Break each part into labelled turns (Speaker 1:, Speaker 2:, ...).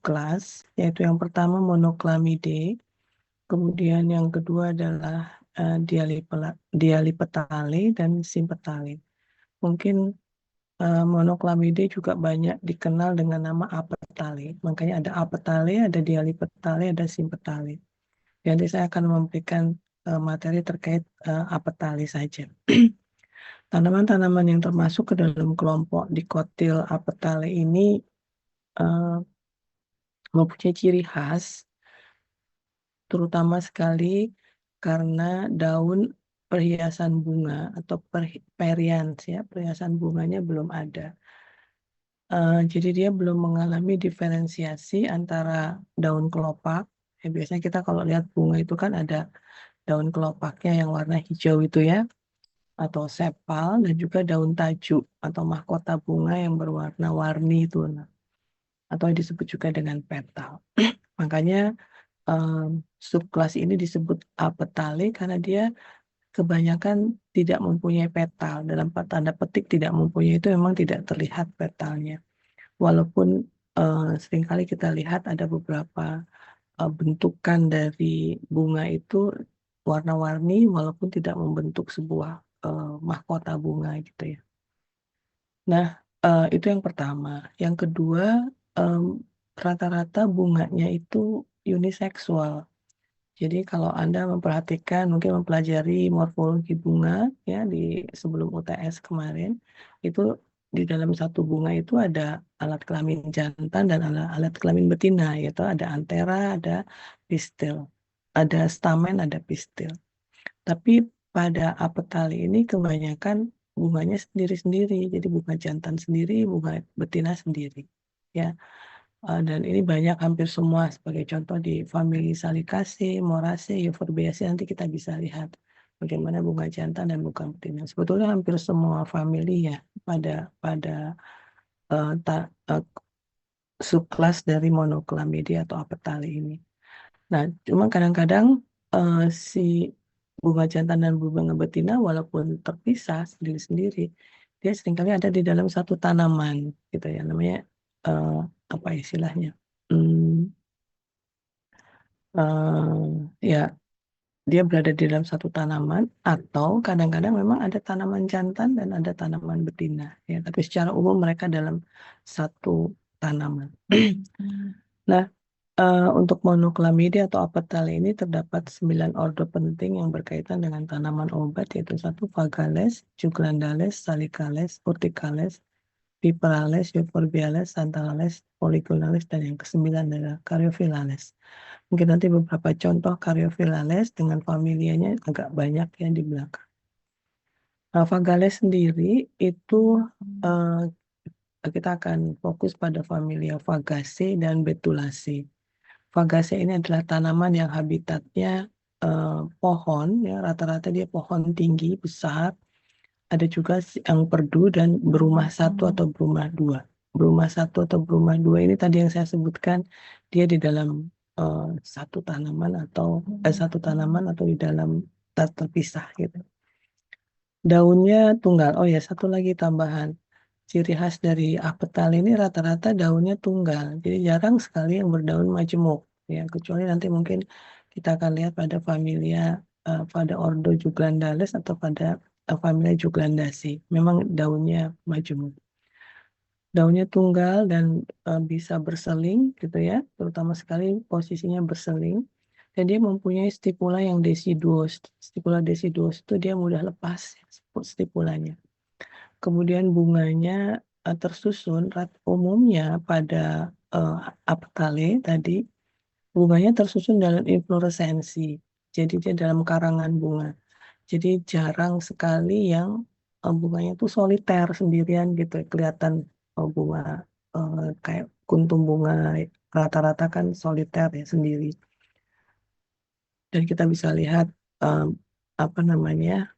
Speaker 1: subkelas, yaitu yang pertama Monoclamidae, kemudian yang kedua adalah Dialipetale dan Sympetale. Mungkin Monoclamidae juga banyak dikenal dengan nama Apetale. Makanya ada Apetale, ada Dialipetale, ada Sympetale. Jadi saya akan memberikan materi terkait Apetale saja. Tanaman-tanaman yang termasuk ke dalam kelompok dikotil Apetale ini uh, mempunyai ciri khas, terutama sekali karena daun perhiasan bunga atau perianth ya, perhiasan bunganya belum ada. Jadi dia belum mengalami diferensiasi antara daun kelopak. Ya, biasanya kita kalau lihat bunga itu kan ada daun kelopaknya yang warna hijau itu ya, atau sepal, dan juga daun tajuk atau mahkota bunga yang berwarna-warni itu, nah, atau disebut juga dengan petal. Makanya subkelas ini disebut apetale karena dia kebanyakan tidak mempunyai petal. Dalam tanda petik tidak mempunyai itu memang tidak terlihat petalnya. Walaupun seringkali kita lihat ada beberapa bentukan dari bunga itu warna-warni walaupun tidak membentuk sebuah mahkota bunga gitu ya. Nah, itu yang pertama. Yang kedua, em, rata-rata bunganya itu uniseksual. Jadi kalau Anda memperhatikan, mungkin mempelajari morfologi bunga ya di sebelum UTS kemarin, itu di dalam satu bunga itu ada alat kelamin jantan dan alat kelamin betina, yaitu ada antera, ada pistil, ada stamen, ada pistil. Tapi pada apetale ini kebanyakan bunganya sendiri-sendiri, jadi bunga jantan sendiri, bunga betina sendiri. Ya, dan ini banyak hampir semua sebagai contoh di famili Salicaceae, Moraceae, Euphorbiaceae nanti kita bisa lihat bagaimana bunga jantan dan bunga betina. Sebetulnya hampir semua famili ya pada subkelas dari Monoclamidae atau Apetale ini. Nah, cuma kadang-kadang si bunga jantan dan bunga betina walaupun terpisah sendiri-sendiri, dia seringkali ada di dalam satu tanaman gitu ya, namanya eh, apa istilahnya? Hmm, ya, dia berada di dalam satu tanaman atau kadang-kadang memang ada tanaman jantan dan ada tanaman betina ya, tapi secara umum mereka dalam satu tanaman. Nah, untuk Monoclamidae atau Apetale ini terdapat 9 ordo penting yang berkaitan dengan tanaman obat, yaitu satu Vagales, Juglandales, Salicales, Urticales, Piperales, Euphorbiales, Santalales, Folliculales, dan yang kesembilan adalah Caryophyllales. Mungkin nanti beberapa contoh Caryophyllales dengan familianya agak banyak yang di belakang. Nah, Vagales sendiri itu kita akan fokus pada familia Fagaceae dan Betulaceae. Fagaceae ini adalah tanaman yang habitatnya pohon, ya rata-rata dia pohon tinggi besar. Ada juga yang perdu dan berumah satu atau berumah dua. Berumah satu atau berumah dua ini tadi yang saya sebutkan, dia di dalam satu tanaman atau satu tanaman atau di dalam terpisah gitu. Daunnya tunggal. Oh ya, satu lagi tambahan. Ciri khas dari apetal ini rata-rata daunnya tunggal. Jadi jarang sekali yang berdaun majemuk. Ya, kecuali nanti mungkin kita akan lihat pada familia, pada ordo Juglandales atau pada familia Juglandaceae. Memang daunnya majemuk. Daunnya tunggal dan bisa berseling gitu ya, terutama sekali posisinya berseling. Dan dia mempunyai stipula yang deciduous. Stipula deciduous itu dia mudah lepas stipulanya. Kemudian bunganya tersusun umumnya pada apetale tadi, bunganya tersusun dalam infloresensi. Jadi dia dalam karangan bunga. Jadi jarang sekali yang bunganya itu soliter sendirian gitu, kelihatan bunga kayak kuntum bunga rata-rata kan soliter ya sendiri. Dan kita bisa lihat eh, apa namanya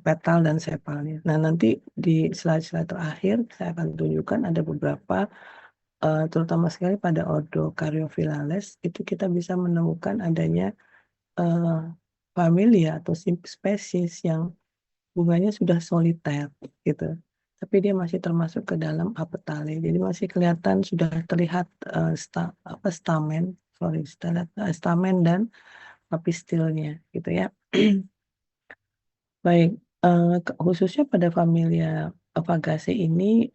Speaker 1: petal dan sepalnya. Nah, nanti di slide-slide terakhir saya akan tunjukkan ada beberapa terutama sekali pada ordo Caryophyllales itu kita bisa menemukan adanya eh, familia atau spesies yang bunganya sudah soliter gitu. tapi dia masih termasuk ke dalam apetale. Jadi masih kelihatan sudah terlihat stamen, stamen dan pistilnya gitu ya. Baik, khususnya pada familia Fagaceae ini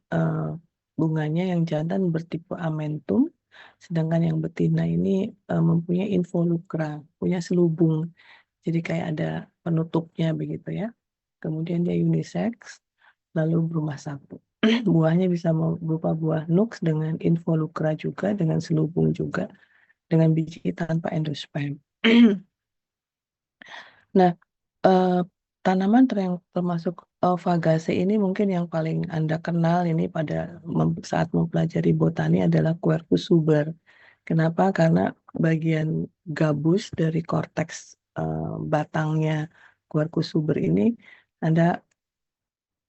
Speaker 1: bunganya yang jantan bertipe amentum, sedangkan yang betina ini mempunyai involucra, punya selubung. Jadi kayak ada penutupnya begitu ya. Kemudian dia unisex, lalu berumah satu. Buahnya bisa berupa buah nux dengan involucra juga, dengan selubung juga, dengan biji tanpa endosperm. Nah, eh, tanaman yang termasuk Fagaceae ini mungkin yang paling Anda kenal ini pada saat mempelajari botani adalah Quercus suber. Kenapa? Karena bagian gabus dari korteks batangnya Quercus suber ini Anda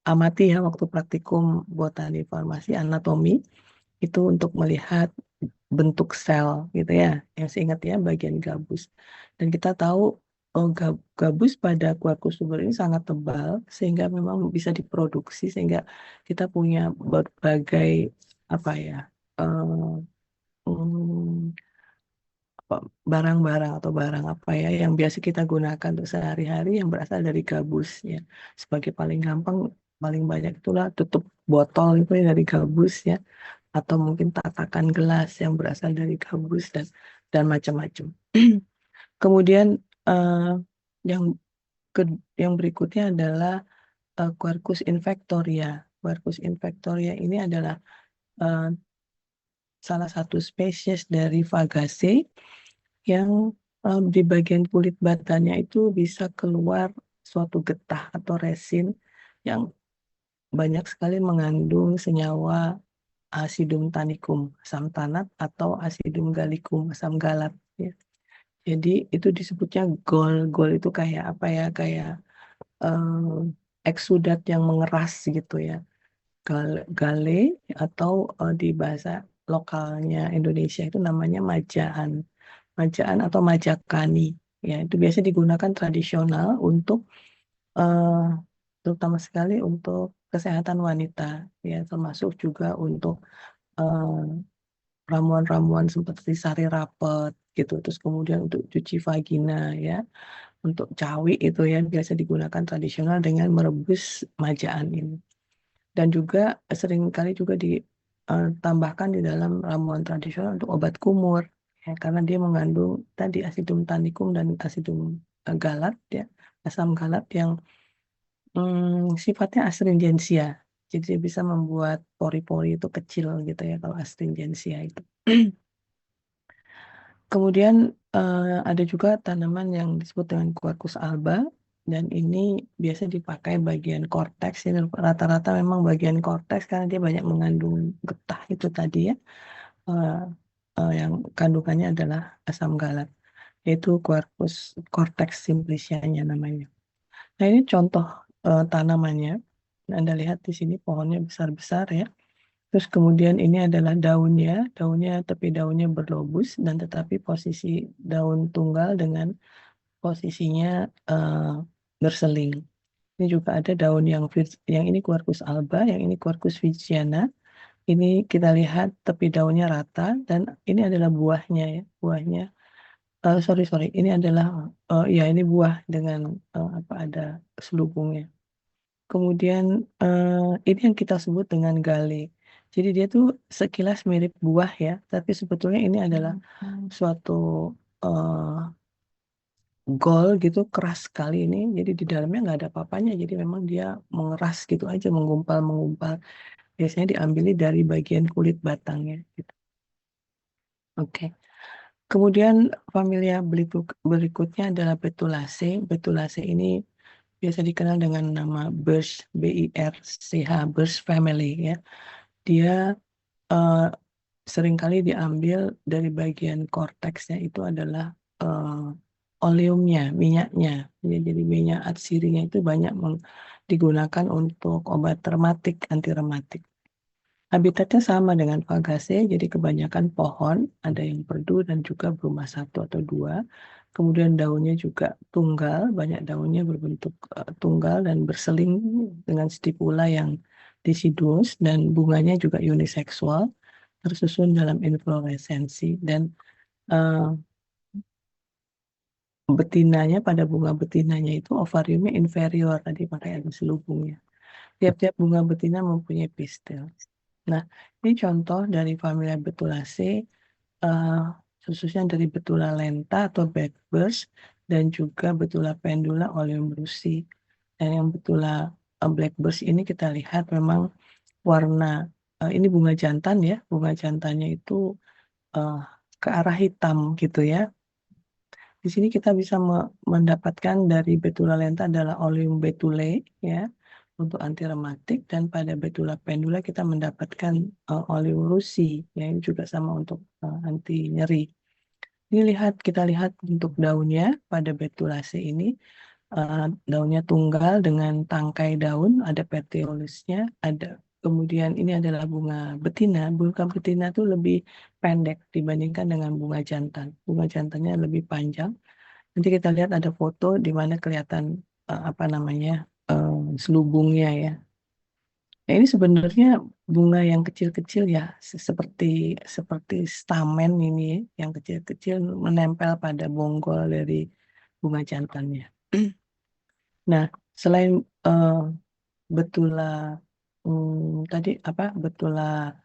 Speaker 1: amati ya waktu praktikum botani farmasi anatomi itu untuk melihat bentuk sel gitu ya. Yang saya ingat ya bagian gabus. Dan kita tahu gabus pada Quercus suber ini sangat tebal sehingga memang bisa diproduksi sehingga kita punya berbagai apa ya hmm, barang-barang atau barang apa ya yang biasa kita gunakan untuk sehari-hari yang berasal dari gabus ya. Sebagai paling gampang, paling banyak itulah tutup botol itu dari gabus ya, atau mungkin tatakan gelas yang berasal dari gabus dan macam-macam. Kemudian eh, yang yang berikutnya adalah Quercus infectoria. Quercus infectoria ini adalah eh, salah satu spesies dari Fagaceae yang di bagian kulit batanya itu bisa keluar suatu getah atau resin yang banyak sekali mengandung senyawa acidum tanicum, asam tanat atau acidum gallicum, asam galat. Ya. Jadi itu disebutnya gol. Gol itu kayak apa ya? Kayak eksudat yang mengeras gitu ya. Gale atau di bahasa lokalnya Indonesia itu namanya majaan. Majaan atau majakani. Ya, itu biasa digunakan tradisional untuk eh, terutama sekali untuk kesehatan wanita, ya, termasuk juga untuk eh, ramuan-ramuan seperti sari rapet gitu. Terus kemudian untuk cuci vagina ya, untuk cawi itu ya biasa digunakan tradisional dengan merebus majaan ini. Dan juga seringkali juga ditambahkan di dalam ramuan tradisional untuk obat kumur ya, karena dia mengandung tadi asidum tanicum dan asidum galat ya, asam galat yang sifatnya astringensia. Jadi dia bisa membuat pori-pori itu kecil gitu ya kalau astringensia itu. Kemudian ada juga tanaman yang disebut dengan Quercus alba dan ini biasa dipakai bagian korteks. Ini rata-rata memang bagian korteks karena dia banyak mengandung getah itu tadi ya, eh, yang kandungannya adalah asam galat, yaitu Quercus cortex simplicianya namanya. Nah ini contoh tanamannya. Anda lihat di sini pohonnya besar-besar ya. Terus kemudian ini adalah daunnya tepi daunnya berlobus dan tetapi posisi daun tunggal dengan posisinya eh, berseling. Ini juga ada daun yang ini Quercus alba, yang ini Quercus viggiana. Ini kita lihat tepi daunnya rata dan ini adalah buahnya ya, buahnya. Sorry, ini adalah ya ini buah dengan apa ada selubungnya. Kemudian ini yang kita sebut dengan gale. Jadi dia tuh sekilas mirip buah ya, tapi sebetulnya ini adalah suatu eh, gol gitu keras sekali ini. Jadi di dalamnya nggak ada apa-apanya. Jadi memang dia mengeras gitu aja, menggumpal. Biasanya diambil dari bagian kulit batangnya. Gitu. Oke. Kemudian familia berikutnya adalah Betulaceae. Betulaceae ini biasa dikenal dengan nama Birch, BIRCH, Birch family ya. Dia eh, seringkali diambil dari bagian korteksnya itu adalah oleumnya, minyaknya. Ya, jadi minyak atsirinya itu banyak digunakan untuk obat rematik, anti rematik. Habitatnya sama dengan Fagaceae, jadi kebanyakan pohon, ada yang perdu dan juga berumah satu atau dua. Kemudian daunnya juga tunggal, banyak daunnya berbentuk tunggal dan berseling dengan stipula yang deciduous, dan bunganya juga uniseksual, tersusun dalam infloresensi, dan uh, betinanya, pada bunga betinanya itu ovariumnya inferior tadi, makanya ada selubungnya. Tiap-tiap bunga betina mempunyai pistil. Nah, ini contoh dari familia Betulaceae, uh, khususnya dari Betula lenta atau blackburst, dan juga Betula pendula oleumrusi. Dan yang Betula blackburst ini kita lihat memang warna, ini bunga jantan ya, bunga jantannya itu uh, ke arah hitam gitu ya. Di sini kita bisa mendapatkan dari Betula lenta adalah Oleum betulae ya, untuk anti rematik, dan pada Betula pendula kita mendapatkan Oleum rusi ya, ini juga sama untuk anti nyeri. Ini kita lihat bentuk daunnya pada Betulaceae ini. Daunnya tunggal dengan tangkai daun, ada petiolusnya, ada. Kemudian ini adalah bunga betina. Bunga betina itu lebih pendek dibandingkan dengan bunga jantan. Bunga jantannya lebih panjang. Nanti kita lihat ada foto di mana kelihatan apa namanya selubungnya ya. Nah, ini sebenarnya bunga yang kecil-kecil ya, seperti seperti stamen ini ya, yang kecil-kecil menempel pada bonggol dari bunga jantannya. Nah, selain betula tadi apa betula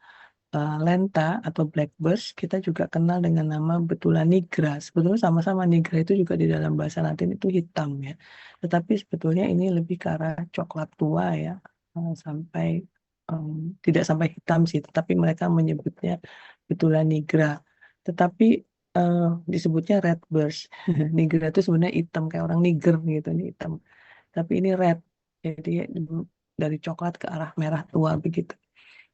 Speaker 1: lenta atau blackburst, kita juga kenal dengan nama betula nigra. Sebetulnya sama-sama, nigra itu juga di dalam bahasa Latin itu hitam ya. Tetapi sebetulnya ini lebih ke arah coklat tua ya, sampai em, tidak sampai hitam sih, tetapi mereka menyebutnya betula nigra. Tetapi eh, disebutnya red burst. Nigra itu sebenarnya hitam kayak orang Niger gitu, ini hitam. Tapi ini red, jadi dari coklat ke arah merah tua begitu.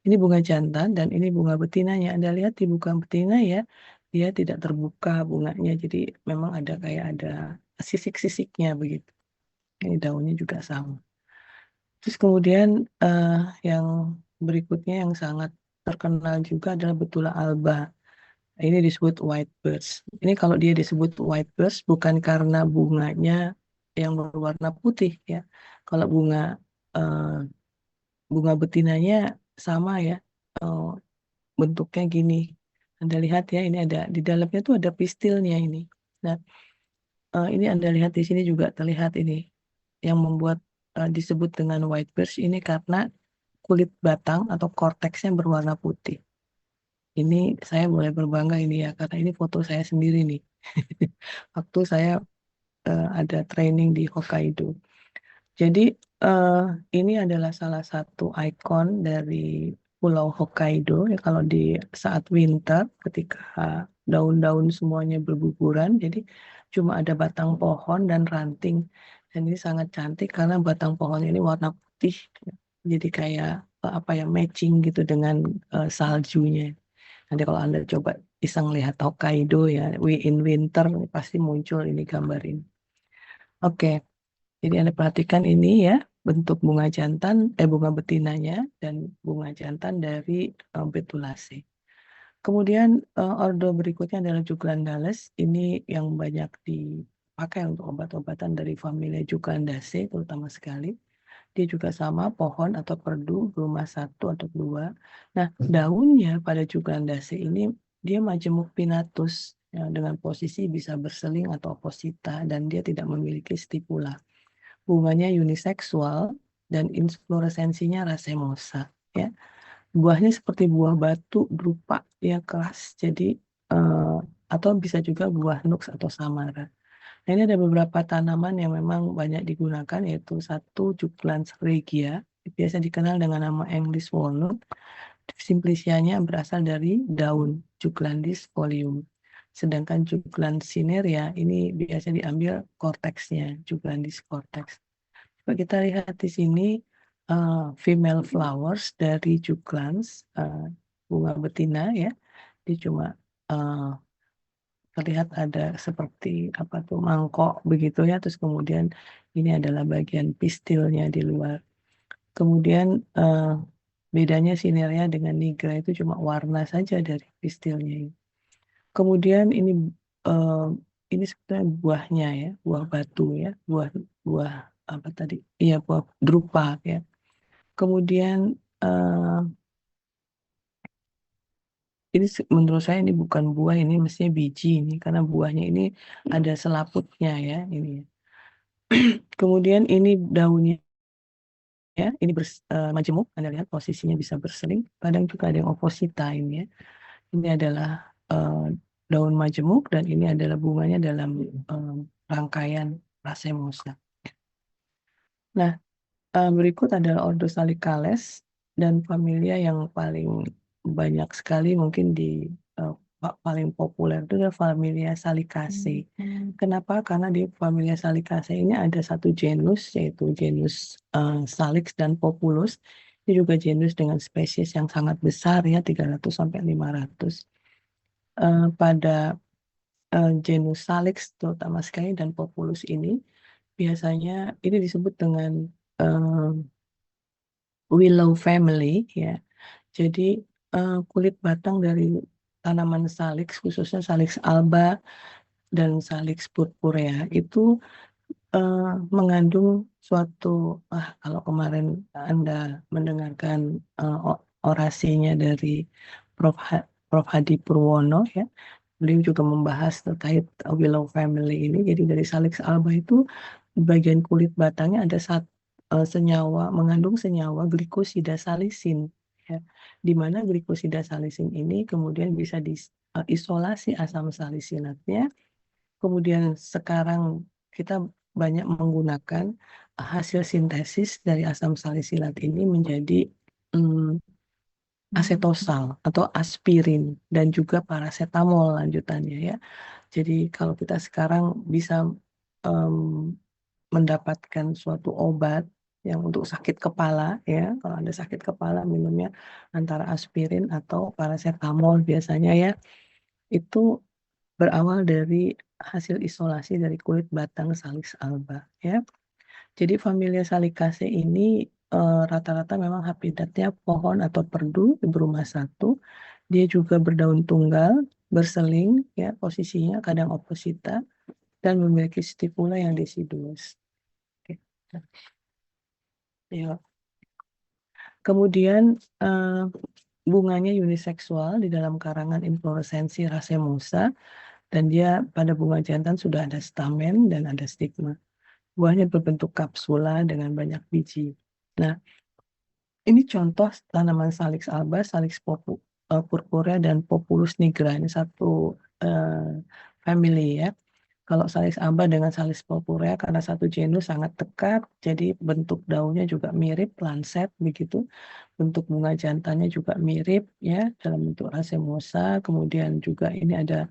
Speaker 1: Ini bunga jantan dan ini bunga betinanya. Anda lihat di bunga betina ya, dia tidak terbuka bunganya. Jadi memang ada kayak ada sisik-sisiknya begitu. Ini daunnya juga sama. Terus kemudian eh, yang berikutnya yang sangat terkenal juga adalah Betula alba. Ini disebut white birds. Ini kalau dia disebut white birds bukan karena bunganya yang berwarna putih ya. Kalau eh, bunga betinanya sama ya. eh, Bentuknya gini. Anda lihat ya, ini ada di dalamnya tuh ada pistilnya ini. Nah, ini Anda lihat di sini juga terlihat ini yang membuat disebut dengan white birch ini karena kulit batang atau korteksnya berwarna putih. Ini saya boleh berbangga ini ya, karena ini foto saya sendiri nih. Waktu saya ada training di Hokkaido. Jadi eh, ini adalah salah satu ikon dari Pulau Hokkaido ya, kalau di saat winter ketika daun-daun semuanya berguguran, jadi cuma ada batang pohon dan ranting. Dan ini sangat cantik karena batang pohonnya ini warna putih, jadi kayak apa ya, matching gitu dengan saljunya. Nanti kalau Anda coba iseng lihat Hokkaido ya, in winter pasti muncul ini gambar ini. Oke. Jadi Anda perhatikan ini ya, bentuk bunga jantan, bunga betinanya dan bunga jantan dari Betulaceae. Kemudian ordo berikutnya adalah Juglandaceae. Ini yang banyak dipakai untuk obat-obatan dari familia Juglandaceae terutama sekali. Dia juga sama pohon atau perdu berumah satu atau dua. Nah, daunnya pada Juglandaceae ini dia majemuk pinnatus ya, dengan posisi bisa berseling atau oposita, dan dia tidak memiliki stipula. Bunganya uniseksual dan infloresensinya racemosa ya. Buahnya seperti buah batu berupa ya keras. Jadi eh, atau bisa juga buah nux atau samara. Nah, ini ada beberapa tanaman yang memang banyak digunakan, yaitu satu Juglans regia, biasa dikenal dengan nama English walnut. Simplicianya berasal dari daun Juglandis folium. Sedangkan Juglans cinerea ini biasa diambil korteksnya, Juglandis cortex. Coba kita lihat di sini female flowers dari Juglans, bunga betina ya. Dia cuma eh, terlihat ada seperti apa tuh mangkok begitu ya. Terus kemudian ini adalah bagian pistilnya di luar. Kemudian bedanya sinerea dengan nigra itu cuma warna saja dari pistilnya ini. Kemudian eh, ini sebenarnya buahnya ya, buah batu ya, buah buah apa tadi? Iya, buah drupa ya. Kemudian eh, ini menurut saya ini bukan buah, ini mestinya biji ini, karena buahnya ini ada selaputnya ya ini. Kemudian ini daunnya ya, ini majemuk, Anda lihat posisinya bisa berseling. Kadang juga ada yang opposita ini ya. Ini adalah eh, daun majemuk dan ini adalah bunganya dalam rangkaian racemosa. Nah, berikut adalah Ordo Salicales dan familia yang paling banyak sekali mungkin eh, paling populer itu adalah familia Salicaceae. Kenapa? Karena di familia Salicaceae ini ada satu genus yaitu genus Salix dan Populus. Ini juga genus dengan spesies yang sangat besar ya 300 sampai 500. Pada genus Salix terutama sekali dan Populus ini biasanya ini disebut dengan willow family ya. Jadi kulit batang dari tanaman salix khususnya Salix alba dan Salix purpurea itu eh, mengandung suatu kalau kemarin Anda mendengarkan orasinya dari Prof. Hadi Purwono ya, beliau juga membahas terkait willow family ini. Jadi dari Salix alba itu bagian kulit batangnya ada senyawa mengandung senyawa glikosida salisin ya, di mana glikosida salisin ini kemudian bisa diisolasi asam salisinatnya. Kemudian sekarang kita banyak menggunakan hasil sintesis dari asam salisilat ini menjadi mm, asetosal atau aspirin dan juga paracetamol lanjutannya ya. Jadi kalau kita sekarang bisa em, mendapatkan suatu obat yang untuk sakit kepala ya, kalau Anda sakit kepala minumnya antara aspirin atau paracetamol biasanya ya, itu berawal dari hasil isolasi dari kulit batang Salix alba ya. Jadi familia Salicaceae ini rata-rata memang habitatnya pohon atau perdu berumah satu. Dia juga berdaun tunggal, berseling ya posisinya kadang oposita dan memiliki stipula yang deciduous. Oke. Ya. Kemudian bunganya uniseksual di dalam karangan infloresensi racemosa dan dia pada bunga jantan sudah ada stamen dan ada stigma. Buahnya berbentuk kapsula dengan banyak biji. Nah, ini contoh tanaman Salix alba, Salix purpurea, dan Populus nigra. Ini satu family ya. Kalau Salix alba dengan Salix purpurea karena satu genus sangat dekat, jadi bentuk daunnya juga mirip, lancet begitu. Bentuk bunga jantannya juga mirip ya dalam bentuk racemosa. Kemudian juga ini ada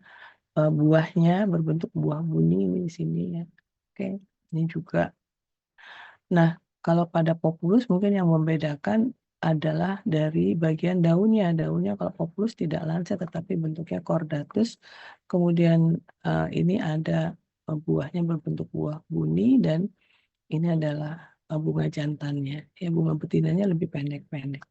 Speaker 1: buahnya berbentuk buah buni ini di sini ya. Oke, ini juga. Nah, kalau pada Populus mungkin yang membedakan adalah dari bagian daunnya. Daunnya kalau Populus tidak lancet tetapi bentuknya kordatus. Kemudian ini ada buahnya berbentuk buah buni dan ini adalah bunga jantannya. Ya, bunga betinanya lebih pendek-pendek.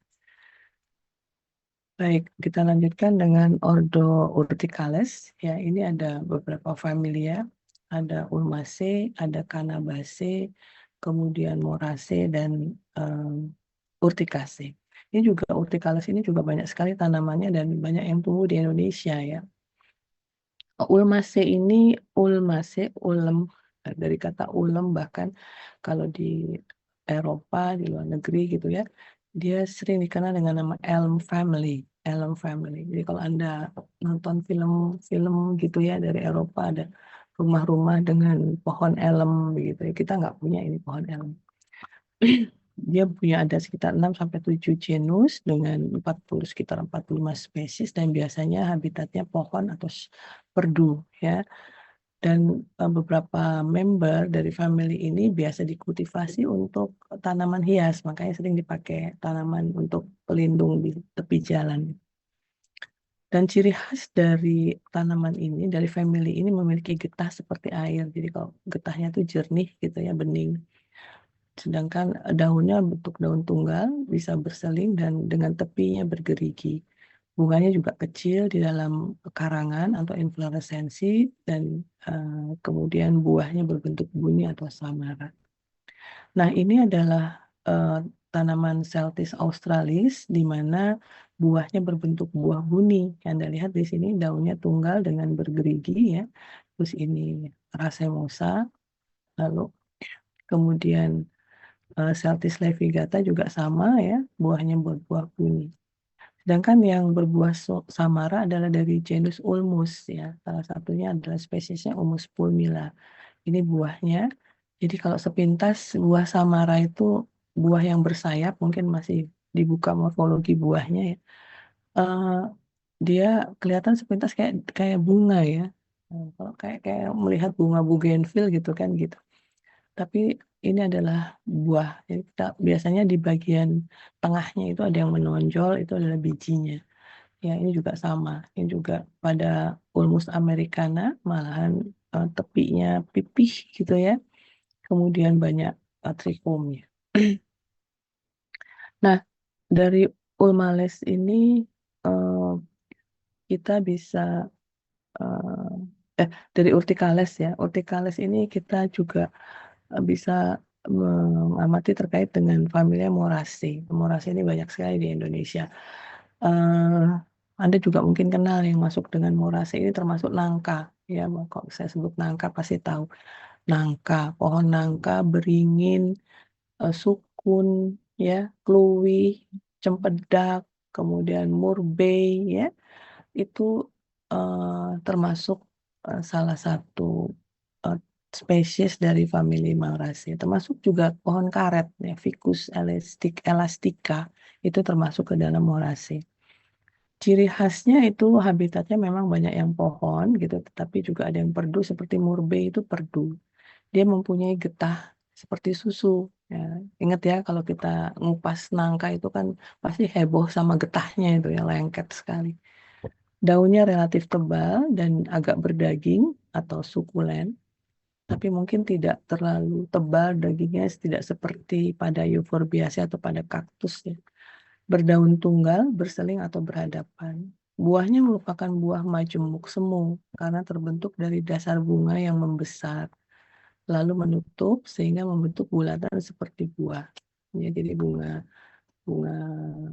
Speaker 1: Baik, kita lanjutkan dengan Ordo Urticales. Ya, ini ada beberapa familia. Ada Ulmaceae, ada Canabaceae, kemudian Moraceae, dan Urticaceae. Ini juga Urticales ini juga banyak sekali tanamannya dan banyak yang tumbuh di Indonesia ya. Ulmaceae ini Ulmaceae, ulem, dari kata ulem bahkan kalau di Eropa, di luar negeri gitu ya, dia sering dikenal dengan nama elm family. Elm family. Jadi kalau Anda nonton film-film gitu ya dari Eropa ada rumah-rumah dengan pohon elm begitu ya. Kita nggak punya ini pohon elm. Dia punya ada sekitar 6 sampai 7 genus dengan 40 sekitar 45 spesies dan biasanya habitatnya pohon atau perdu ya. Dan beberapa member dari family ini biasa dikultivasi untuk tanaman hias, makanya sering dipakai tanaman untuk pelindung di tepi jalan. Dan ciri khas dari tanaman ini, dari family ini memiliki getah seperti air. Jadi kalau getahnya itu jernih gitu ya, bening. Sedangkan daunnya bentuk daun tunggal, bisa berseling dan dengan tepinya bergerigi. Bunganya juga kecil di dalam karangan atau infloresensi dan kemudian buahnya berbentuk buni atau samara. Nah, ini adalah tanaman Celtis australis, di mana buahnya berbentuk buah buni. Anda lihat di sini daunnya tunggal dengan bergerigi ya. Terus ini racemosa, lalu kemudian Celtis levigata juga sama ya, buahnya buah buni. Sedangkan yang berbuah samara adalah dari genus Ulmus ya. Salah satunya adalah spesiesnya Ulmus pulmila. Ini buahnya. Jadi kalau sepintas buah samara itu buah yang bersayap, mungkin masih dibuka morfologi buahnya ya. Eh, dia kelihatan sepintas kayak kayak bunga ya. Kalau kayak melihat bunga bougainville gitu kan gitu. Tapi ini adalah buah. Jadi biasanya di bagian tengahnya itu ada yang menonjol, itu adalah bijinya. Ya, ini juga sama. Ini juga pada Ulmus americana, malahan tepinya pipih gitu ya. Kemudian banyak trichomnya. Nah, dari Ulmales ini eh, kita bisa dari Urticales ya. Urticales ini kita juga bisa mengamati terkait dengan familia Moraceae. Moraceae ini banyak sekali di Indonesia. Eh, Anda juga mungkin kenal yang masuk dengan Moraceae ini termasuk nangka. Ya, kalau saya sebut nangka pasti tahu. Nangka, pohon nangka, beringin, sukun, ya, kluwi, cempedak, kemudian murbei, ya, itu termasuk salah satu eh, spesies dari famili Mauraceae. Termasuk juga pohon karet, ya, Ficus elastica, itu termasuk ke dalam Mauraceae. Ciri khasnya itu habitatnya memang banyak yang pohon gitu, tetapi juga ada yang perdu seperti murbei itu perdu. Dia mempunyai getah seperti susu. Ya, ingat ya kalau kita ngupas nangka itu kan pasti heboh sama getahnya itu ya lengket sekali. Daunnya relatif tebal dan agak berdaging atau sukulen, tapi mungkin tidak terlalu tebal dagingnya tidak seperti pada euphorbiaceae atau pada kaktus ya. Berdaun tunggal, berseling atau berhadapan. Buahnya merupakan buah majemuk semu karena terbentuk dari dasar bunga yang membesar lalu menutup sehingga membentuk bulatan seperti buah. Ya, jadi bunga bunga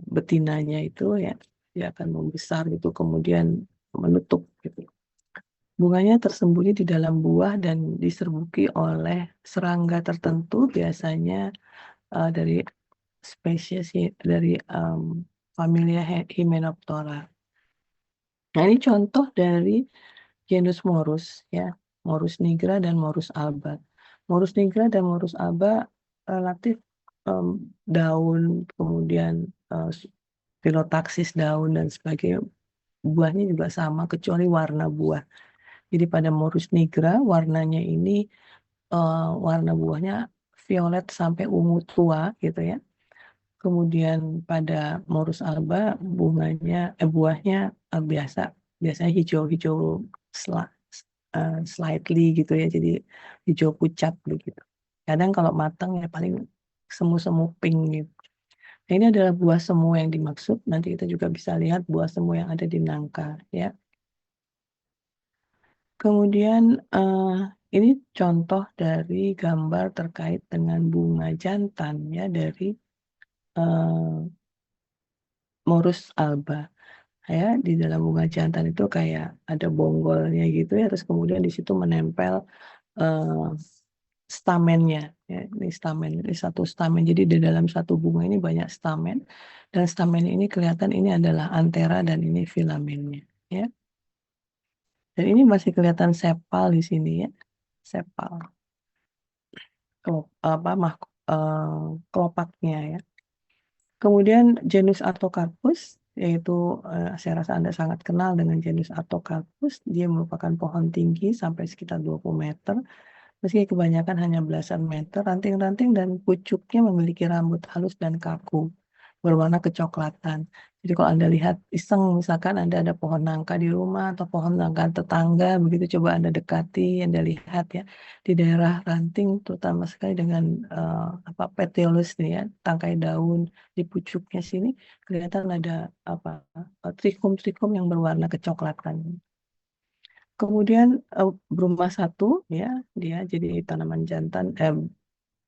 Speaker 1: betinanya itu ya dia akan membesar gitu kemudian menutup gitu. Bunganya tersembunyi di dalam buah dan diserbuki oleh serangga tertentu biasanya dari spesies dari familia Hymenoptera. Nah, ini contoh dari genus Morus ya, Morus nigra dan Morus alba. Morus nigra dan Morus alba relatif em, daun, kemudian eh, filotaksis daun dan sebagainya, buahnya juga sama kecuali warna buah. Jadi pada Morus nigra warnanya ini warna buahnya violet sampai ungu tua gitu ya. Kemudian pada Morus alba buahnya biasa biasanya hijau-hijau slightly gitu ya, jadi hijau pucat begitu. Kadang kalau matang ya paling semu-semu pink gitu. Nah, ini adalah buah semu yang dimaksud. Nanti kita juga bisa lihat buah semu yang ada di nangka ya. Kemudian ini contoh dari gambar terkait dengan bunga jantan ya dari eh, Morus alba. Ya, di dalam bunga jantan itu kayak ada bonggolnya gitu ya, terus kemudian di situ menempel eh, stamennya. Ya, ini stamen, ini satu stamen. Jadi di dalam satu bunga ini banyak stamen, dan stamen ini kelihatan ini adalah antera dan ini filamennya. Ya, dan ini masih kelihatan sepal di sini ya, sepal, kelopaknya ya. Kemudian genus Artocarpus, yaitu saya rasa Anda sangat kenal dengan genus Artocarpus. Dia merupakan pohon tinggi sampai sekitar 20 meter. Meski kebanyakan hanya belasan meter, ranting-ranting dan pucuknya memiliki rambut halus dan kaku, berwarna kecoklatan. Jadi kalau Anda lihat iseng, misalkan Anda ada pohon nangka di rumah atau pohon nangka tetangga, begitu coba Anda dekati, Anda lihat ya, di daerah ranting, terutama sekali dengan petioles nih ya, tangkai daun di pucuknya sini, kelihatan ada apa trichum-trichum yang berwarna kecoklatan. Kemudian bruma satu ya, dia jadi tanaman jantan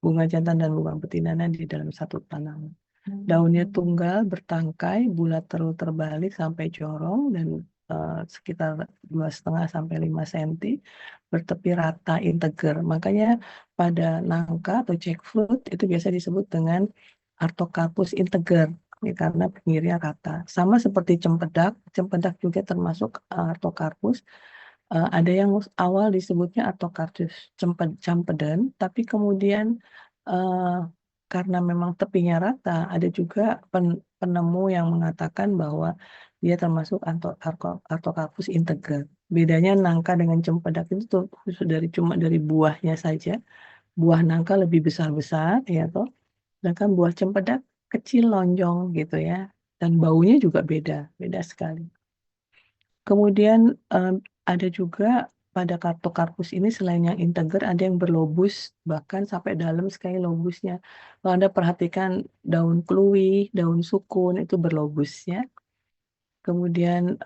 Speaker 1: bunga jantan dan bunga betinanya di dalam satu tanaman. Daunnya tunggal, bertangkai, bulat terus terbalik sampai jorong dan sekitar 2,5 sampai 5 cm, bertepi rata integer. Makanya pada nangka atau jackfruit itu biasa disebut dengan Artocarpus integer, ya, karena pinggirnya rata. Sama seperti cempedak, cempedak juga termasuk Artocarpus. Ada yang awal disebutnya Artocarpus campeden, tapi kemudian eh, karena memang tepinya rata, ada juga penemu yang mengatakan bahwa dia termasuk Artocarpus integer. Bedanya nangka dengan cempedak itu tuh khusus cuma dari buahnya saja. Buah nangka lebih besar-besar, ya toh. Sedangkan buah cempedak kecil lonjong gitu ya. Dan baunya juga beda, beda sekali. Kemudian ada juga pada kartokarpus ini selain yang integer ada yang berlobus bahkan sampai dalam sekali lobusnya. Kalau Anda perhatikan daun kluwi, daun sukun itu berlobus ya. Kemudian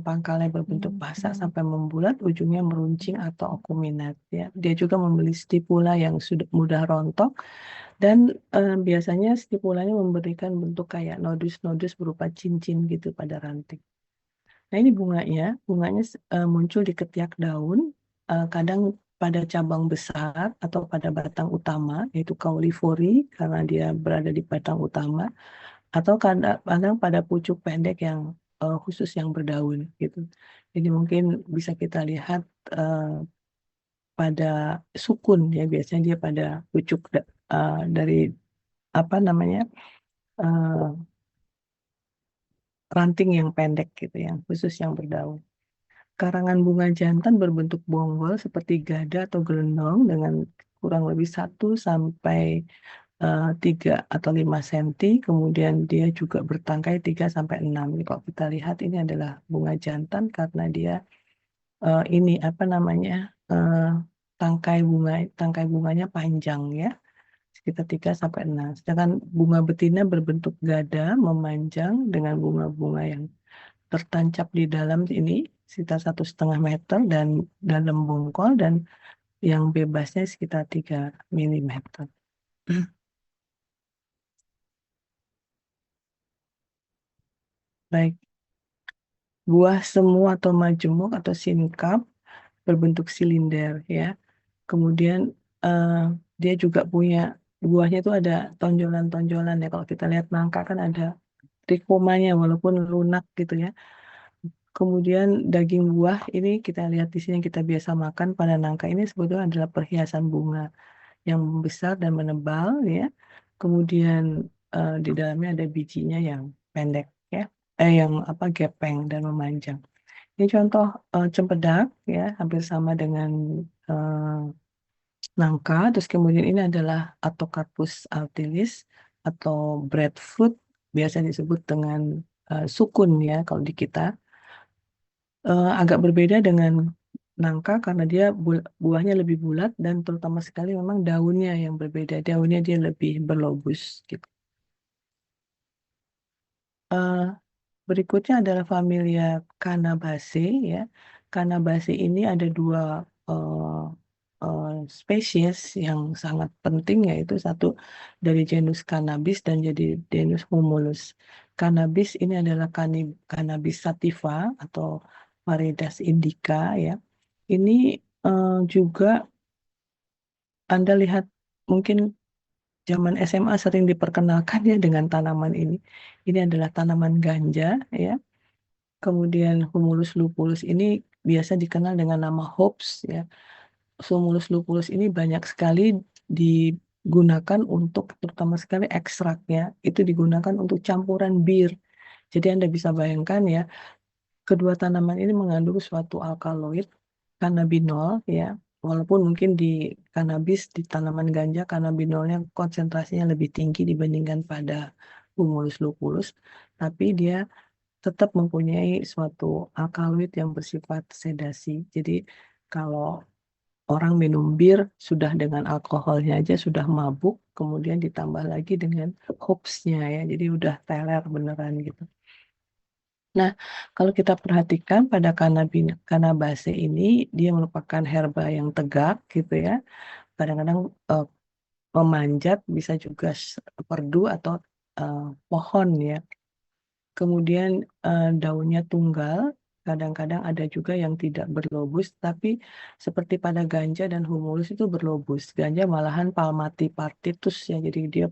Speaker 1: pangkalnya berbentuk pasak sampai membulat, ujungnya meruncing atau akuminat ya. Dia juga memiliki stipula yang sudah mudah rontok dan biasanya stipulanya memberikan bentuk kayak nodus-nodus berupa cincin gitu pada ranting. Nah ini bunganya muncul di ketiak daun, kadang pada cabang besar atau pada batang utama, yaitu cauliflory karena dia berada di batang utama, atau kadang pada pucuk pendek yang khusus yang berdaun gitu. Jadi mungkin bisa kita lihat eh, pada sukun ya, biasanya dia pada pucuk dari apa namanya eh, ranting yang pendek gitu, yang khusus yang berdaun. Karangan bunga jantan berbentuk bonggol seperti gada atau gelendong dengan kurang lebih 1 sampai 3 atau 5 cm. Kemudian dia juga bertangkai 3 sampai 6. Jadi kalau kita lihat ini adalah bunga jantan karena dia ini apa namanya eh, tangkai bunganya panjang ya, sekitar 3 sampai 6. Sedangkan bunga betina berbentuk gada memanjang dengan bunga-bunga yang tertancap di dalam ini sekitar 1,5 meter dan dalam bongkol, dan yang bebasnya sekitar 3 mm. Baik, buah semu atau majemuk atau sinkap berbentuk silinder ya. Kemudian eh, dia juga punya buahnya itu ada tonjolan-tonjolan ya. Kalau kita lihat nangka kan ada trikomanya walaupun lunak gitu ya. Kemudian daging buah ini kita lihat di sini yang kita biasa makan pada nangka ini sebetulnya adalah perhiasan bunga yang besar dan menebal ya. Kemudian di dalamnya ada bijinya yang pendek ya, yang apa gepeng dan memanjang. Ini contoh cempedak ya, hampir sama dengan nangka. Terus kemudian ini adalah Atocarpus altilis atau breadfruit, biasa disebut dengan sukun ya kalau di kita. Agak berbeda dengan nangka karena dia buahnya lebih bulat dan terutama sekali memang daunnya yang berbeda. Daunnya dia lebih berlobus gitu. Eh, Berikutnya adalah familia Canabaceae ya. Canabaceae ini ada dua eh, eh, spesies yang sangat penting, yaitu satu dari genus Cannabis dan jadi genus Humulus. Cannabis ini adalah Cannabis sativa atau varietas indica ya. Ini juga Anda lihat mungkin zaman SMA sering diperkenalkan ya dengan tanaman ini. Ini adalah tanaman ganja ya. Kemudian Humulus lupulus ini biasa dikenal dengan nama hops ya. Humulus lupulus ini banyak sekali digunakan untuk terutama sekali ekstraknya itu digunakan untuk campuran bir. Jadi Anda bisa bayangkan ya, kedua tanaman ini mengandung suatu alkaloid kanabinol ya. Walaupun mungkin di kanabis, di tanaman ganja, kanabinolnya konsentrasinya lebih tinggi dibandingkan pada Humulus lupulus, tapi dia tetap mempunyai suatu alkaloid yang bersifat sedasi. Jadi kalau orang minum bir sudah dengan alkoholnya aja sudah mabuk, kemudian ditambah lagi dengan hopsnya ya, jadi udah teler beneran gitu. Nah, kalau kita perhatikan pada kanabase ini, dia merupakan herba yang tegak gitu ya. Kadang-kadang memanjat, bisa juga perdu atau pohon ya. Kemudian daunnya tunggal, kadang-kadang ada juga yang tidak berlobus, tapi seperti pada ganja dan humulus itu berlobus. Ganja malahan palmatipartitus ya, jadi dia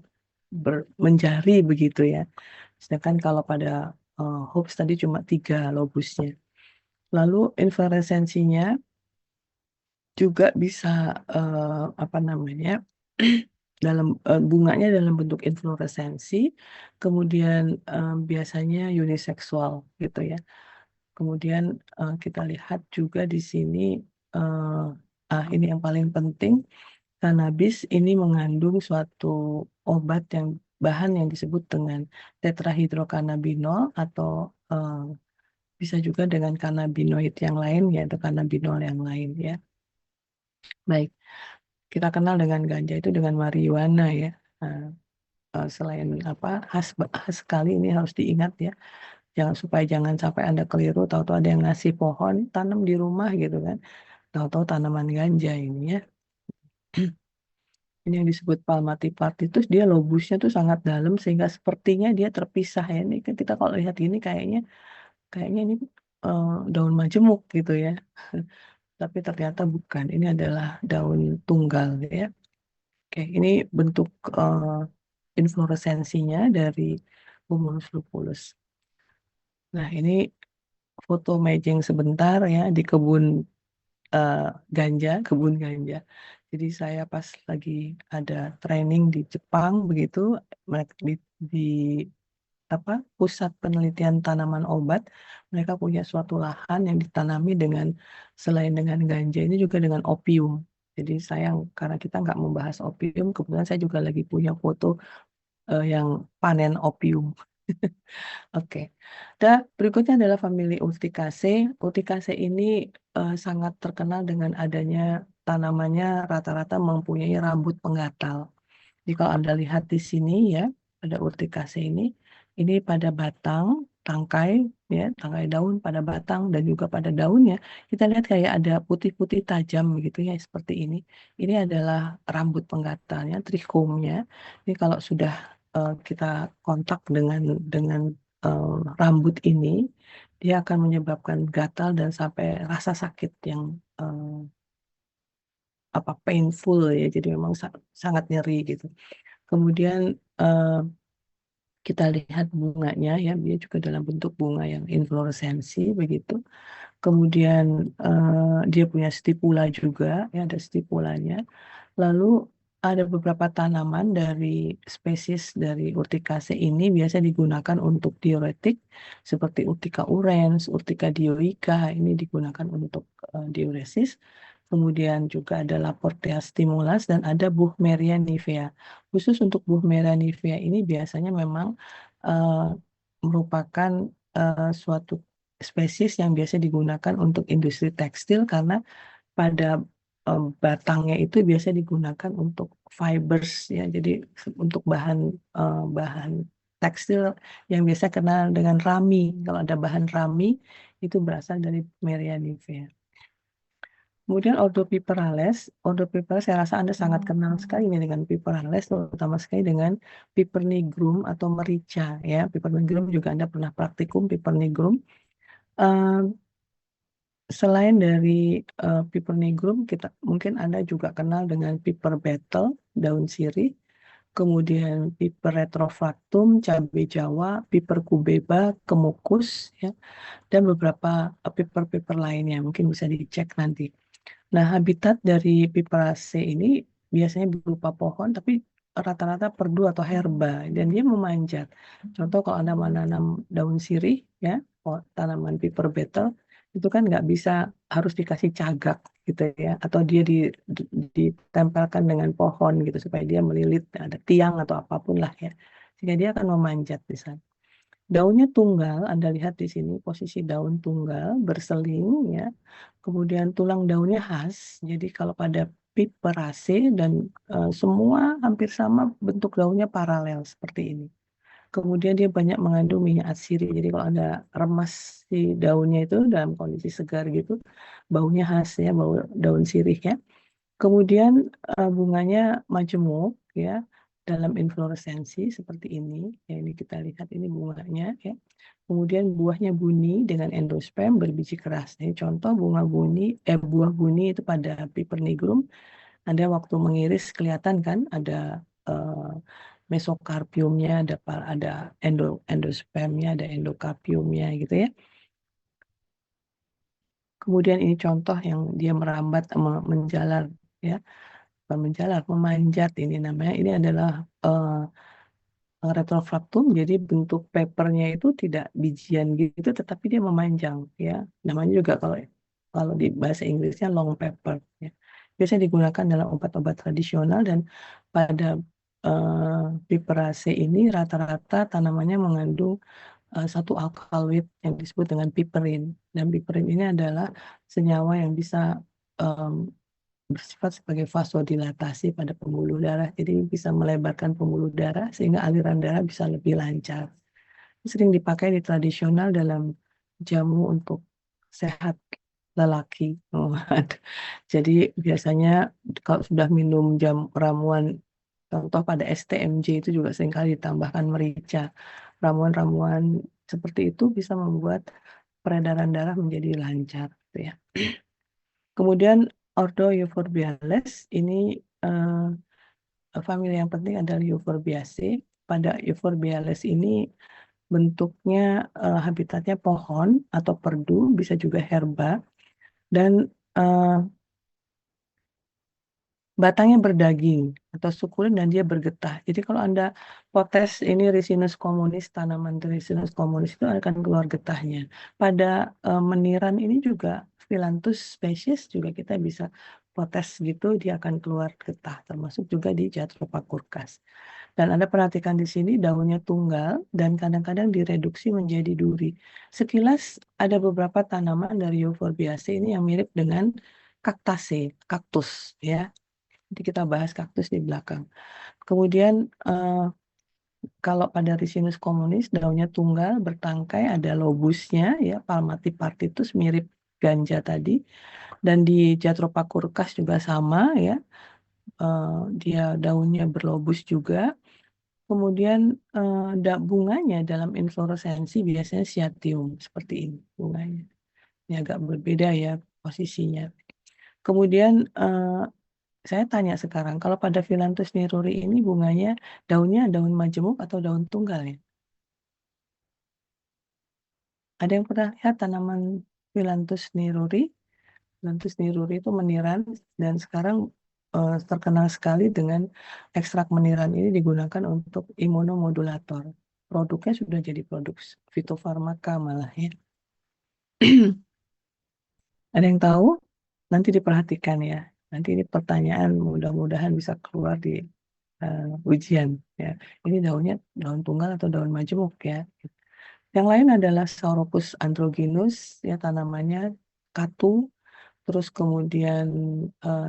Speaker 1: menjari begitu ya. Sedangkan kalau pada hoax tadi cuma 3 lobusnya. Lalu infloresensinya juga bisa apa namanya dalam bunganya dalam bentuk infloresensi, kemudian biasanya uniseksual gitu ya. Kemudian kita lihat juga di sini ini yang paling penting, kanabis ini mengandung suatu obat yang bahan yang disebut dengan tetrahidrokannabinol atau eh, bisa juga dengan kanabinoid yang lain yaitu kannabinol yang lain ya. Baik, kita kenal dengan ganja itu dengan marijuana ya. Nah, selain apa khas sekali ini harus diingat ya. Jangan sampai Anda keliru tahu-tahu ada yang ngasih pohon tanam di rumah gitu kan. Tahu-tahu tanaman ganja ini ya. Ini yang disebut palmatipartitus, dia lobusnya tuh sangat dalam sehingga sepertinya dia terpisah ya. Ini kan kita kalau lihat ini kayaknya ini daun majemuk gitu ya. Tapi ternyata bukan. Ini adalah daun tunggal ya. Oke, ini bentuk infloresensinya dari Humulus lupulus. Nah, ini foto imaging sebentar ya di eh, kebun ganja. Jadi saya pas lagi ada training di Jepang begitu, di apa pusat penelitian tanaman obat, mereka punya suatu lahan yang ditanami dengan selain dengan ganja ini juga dengan opium. Jadi sayang karena kita nggak membahas opium, kebetulan saya juga lagi punya foto yang panen opium. Oke. Dan berikutnya adalah famili Urticaceae. Urticaceae ini sangat terkenal dengan adanya tanamannya rata-rata mempunyai rambut penggatal. Jadi kalau Anda lihat di sini ya, pada Urticaceae ini pada batang, tangkai, ya, tangkai daun pada batang dan juga pada daunnya, kita lihat kayak ada putih-putih tajam gitu ya, seperti ini. Ini adalah rambut penggatalnya, trichomnya. Ini kalau sudah kita kontak dengan eh, rambut ini, dia akan menyebabkan gatal dan sampai rasa sakit yang painful ya. Jadi memang sangat nyeri gitu. Kemudian kita lihat bunganya ya, dia juga dalam bentuk bunga yang infloresensi begitu. Kemudian dia punya stipula juga, ya ada stipulanya. Lalu ada beberapa tanaman dari spesies dari Urticaceae ini biasa digunakan untuk diuretik seperti Urtica urens, Urtica dioica ini digunakan untuk diuresis. Kemudian juga ada Laportea stimulas dan ada Buchmeria nivea. Khusus untuk Buchmeria nivea ini biasanya memang eh, merupakan suatu spesies yang biasa digunakan untuk industri tekstil karena pada batangnya itu biasa digunakan untuk fibers ya. Jadi untuk bahan tekstil yang biasa kenal dengan rami. Kalau ada bahan rami itu berasal dari Meria nivea. Kemudian Ordo Piperales. Ordo Piperales saya rasa Anda sangat kenal sekali nih dengan Piperales, terutama sekali dengan Piper nigrum atau merica ya. Piper nigrum juga Anda pernah praktikum Piper nigrum. Eh, Selain dari Piper nigrum, kita mungkin Anda juga kenal dengan Piper betel, daun sirih, kemudian Piper retrofractum, cabai Jawa, Piper cubeba, kemukus, ya, dan beberapa piper-piper lainnya. Mungkin bisa dicek nanti. Nah, habitat dari Piperaceae ini biasanya berupa pohon, tapi rata-rata perdu atau herba, dan dia memanjat. Contoh kalau Anda menanam daun sirih, ya, tanaman piper betel, itu kan nggak bisa harus dikasih cagak gitu ya, atau dia ditempelkan dengan pohon gitu supaya dia melilit, ada tiang atau apapun lah ya, sehingga dia akan memanjat di sana. Daunnya tunggal, Anda lihat di sini posisi daun tunggal berseling ya. Kemudian tulang daunnya khas. Jadi kalau pada Piperaceae dan semua hampir sama bentuk daunnya paralel seperti ini. Kemudian dia banyak mengandung minyak atsiri. Jadi kalau Anda remas si daunnya itu dalam kondisi segar gitu, baunya khas ya, bau daun sirihnya. Kemudian bunganya majemuk ya dalam infloresensi seperti ini. Ya, ini kita lihat ini bunganya ya. Kemudian buahnya buni dengan endosperm berbiji keras. Ini contoh buah buni itu pada Piper nigrum. Ada waktu mengiris kelihatan kan ada mesokarpiumnya, ada endospermnya, ada endokarpiumnya gitu ya. Kemudian ini contoh yang dia merambat menjalar ya, menjalar memanjat ini namanya. Ini adalah retrofractum, jadi bentuk papernya itu tidak bijian gitu, tetapi dia memanjang ya. Namanya juga kalau di bahasa Inggrisnya long paper ya. Biasanya digunakan dalam obat-obat tradisional dan pada Piperaceae ini rata-rata tanamannya mengandung satu alkaloid yang disebut dengan piperin. Dan piperin ini adalah senyawa yang bisa bersifat sebagai vasodilatasi pada pembuluh darah. Jadi bisa melebarkan pembuluh darah sehingga aliran darah bisa lebih lancar. Sering dipakai di tradisional dalam jamu untuk sehat lelaki. Jadi biasanya kalau sudah minum ramuan, contoh pada STMJ itu juga seringkali ditambahkan merica. Ramuan-ramuan seperti itu bisa membuat peredaran darah menjadi lancar, gitu ya. Kemudian Ordo Euphorbiales ini famili yang penting adalah Euphorbiaceae. Pada Euphorbiales ini bentuknya habitatnya pohon atau perdu, bisa juga herba, dan batangnya berdaging atau sukulin dan dia bergetah. Jadi kalau Anda potes ini Ricinus communis, tanaman Ricinus communis itu akan keluar getahnya. Pada meniran ini juga Phyllanthus spesies juga kita bisa potes gitu, dia akan keluar getah, termasuk juga di Jatropha curcas. Dan Anda perhatikan di sini daunnya tunggal dan kadang-kadang direduksi menjadi duri. Sekilas ada beberapa tanaman dari Euphorbiaceae ini yang mirip dengan kaktus ya. Nanti kita bahas kaktus di belakang. Kemudian kalau pada Ricinus communis daunnya tunggal bertangkai, ada lobusnya ya, palmatipartitus mirip ganja tadi. Dan di Jatropha curcas juga sama ya. Dia daunnya berlobus juga. Kemudian bunganya dalam infloresensi biasanya siatium seperti ini bunganya. Ini agak berbeda ya posisinya. Kemudian saya tanya sekarang, kalau pada Phyllanthus niruri ini bunganya daunnya daun majemuk atau daun tunggal ya? Ada yang pernah lihat tanaman Phyllanthus niruri? Phyllanthus niruri itu meniran dan sekarang terkenal sekali dengan ekstrak meniran ini digunakan untuk imunomodulator. Produknya sudah jadi produk fitofarmaka malah ya. Ada yang tahu? Nanti diperhatikan ya. Nanti ini pertanyaan mudah-mudahan bisa keluar di ujian ya. Ini daunnya daun tunggal atau daun majemuk ya. Yang lain adalah Sauropus androgynus ya, tanamannya katu, terus kemudian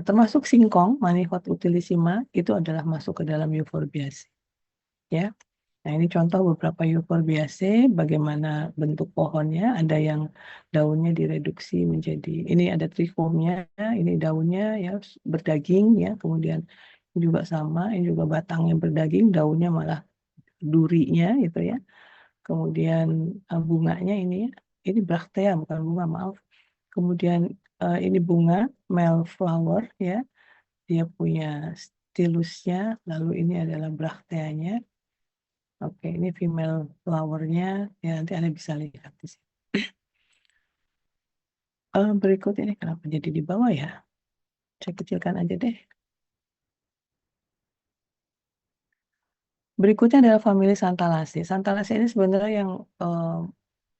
Speaker 1: termasuk singkong Manihot utilissima itu adalah masuk ke dalam Euphorbiaceae ya. Nah, ini contoh beberapa Euphorbiaceae, bagaimana bentuk pohonnya. Ada yang daunnya direduksi menjadi, ini ada trichomnya, ini daunnya ya berdaging ya, kemudian ini juga sama, ini juga batangnya berdaging, daunnya malah durinya gitu ya. Kemudian bunganya ini braktea bukan bunga, maaf. Kemudian ini bunga male flower ya, dia punya stilusnya, lalu ini adalah brakteanya. Oke, ini female flowernya, ya nanti Anda bisa lihat di sini. Berikut ini kenapa jadi di bawah ya? Saya kecilkan aja deh. Berikutnya adalah famili Santalaceae. Santalaceae ini sebenarnya yang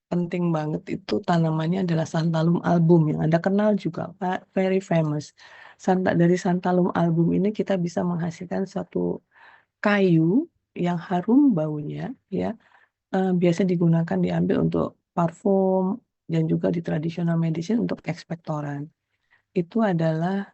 Speaker 1: penting banget itu tanamannya adalah Santalum album yang Anda kenal juga, Pak, very famous. Dari Santalum album ini kita bisa menghasilkan suatu kayu yang harum baunya ya. Biasa digunakan diambil untuk parfum dan juga di traditional medicine untuk ekspektoran. Itu adalah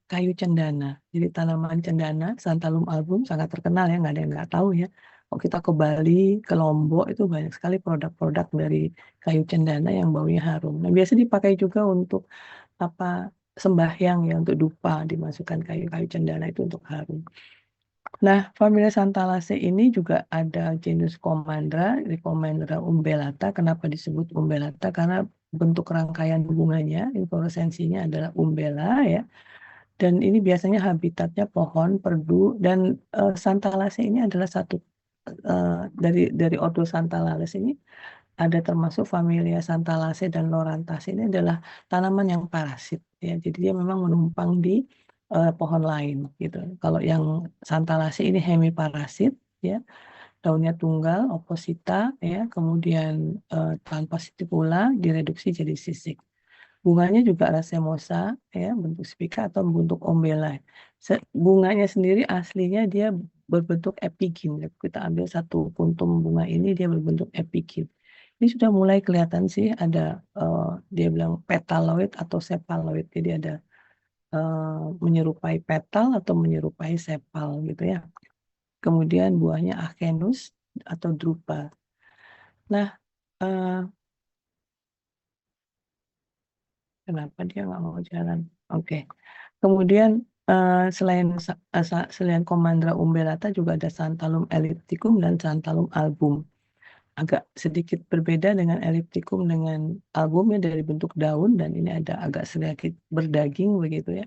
Speaker 1: kayu cendana. Jadi tanaman cendana, Santalum album sangat terkenal ya, nggak ada yang nggak tahu ya. Kalau kita ke Bali, ke Lombok itu banyak sekali produk-produk dari kayu cendana yang baunya harum. Nah, biasa dipakai juga untuk apa sembahyang ya, untuk dupa dimasukkan kayu-kayu cendana itu untuk harum. Nah, familia Santalacea ini juga ada genus Comandra umbellata. Kenapa disebut umbellata? Karena bentuk rangkaian bunganya, infloresensinya adalah umbella ya. Dan ini biasanya habitatnya pohon, perdu, dan Santalacea ini adalah satu dari ordo Santalales ini ada termasuk familia Santalacea dan Lorantaceae ini adalah tanaman yang parasit ya. Jadi dia memang menumpang di pohon lain gitu. Kalau yang Santalacea ini hemiparasit ya, daunnya tunggal, oposita ya, kemudian tanpa stipula direduksi jadi sisik. Bunganya juga racemosa ya, bentuk spika atau bentuk ombela. Bunganya sendiri aslinya dia berbentuk epigin. Kita ambil satu puntung bunga ini dia berbentuk epigin. Ini sudah mulai kelihatan sih ada dia bilang petaloid atau sepaloid. Jadi ada menyerupai petal atau menyerupai sepal gitu ya. Kemudian buahnya achenus atau drupa. Nah, eh, kenapa dia nggak mau jalan? Oke. Kemudian selain Commandra umbellata juga ada Santalum ellipticum dan Santalum album. Agak sedikit berbeda dengan ellipticum dengan albumnya dari bentuk daun dan ini ada agak sedikit berdaging begitu ya.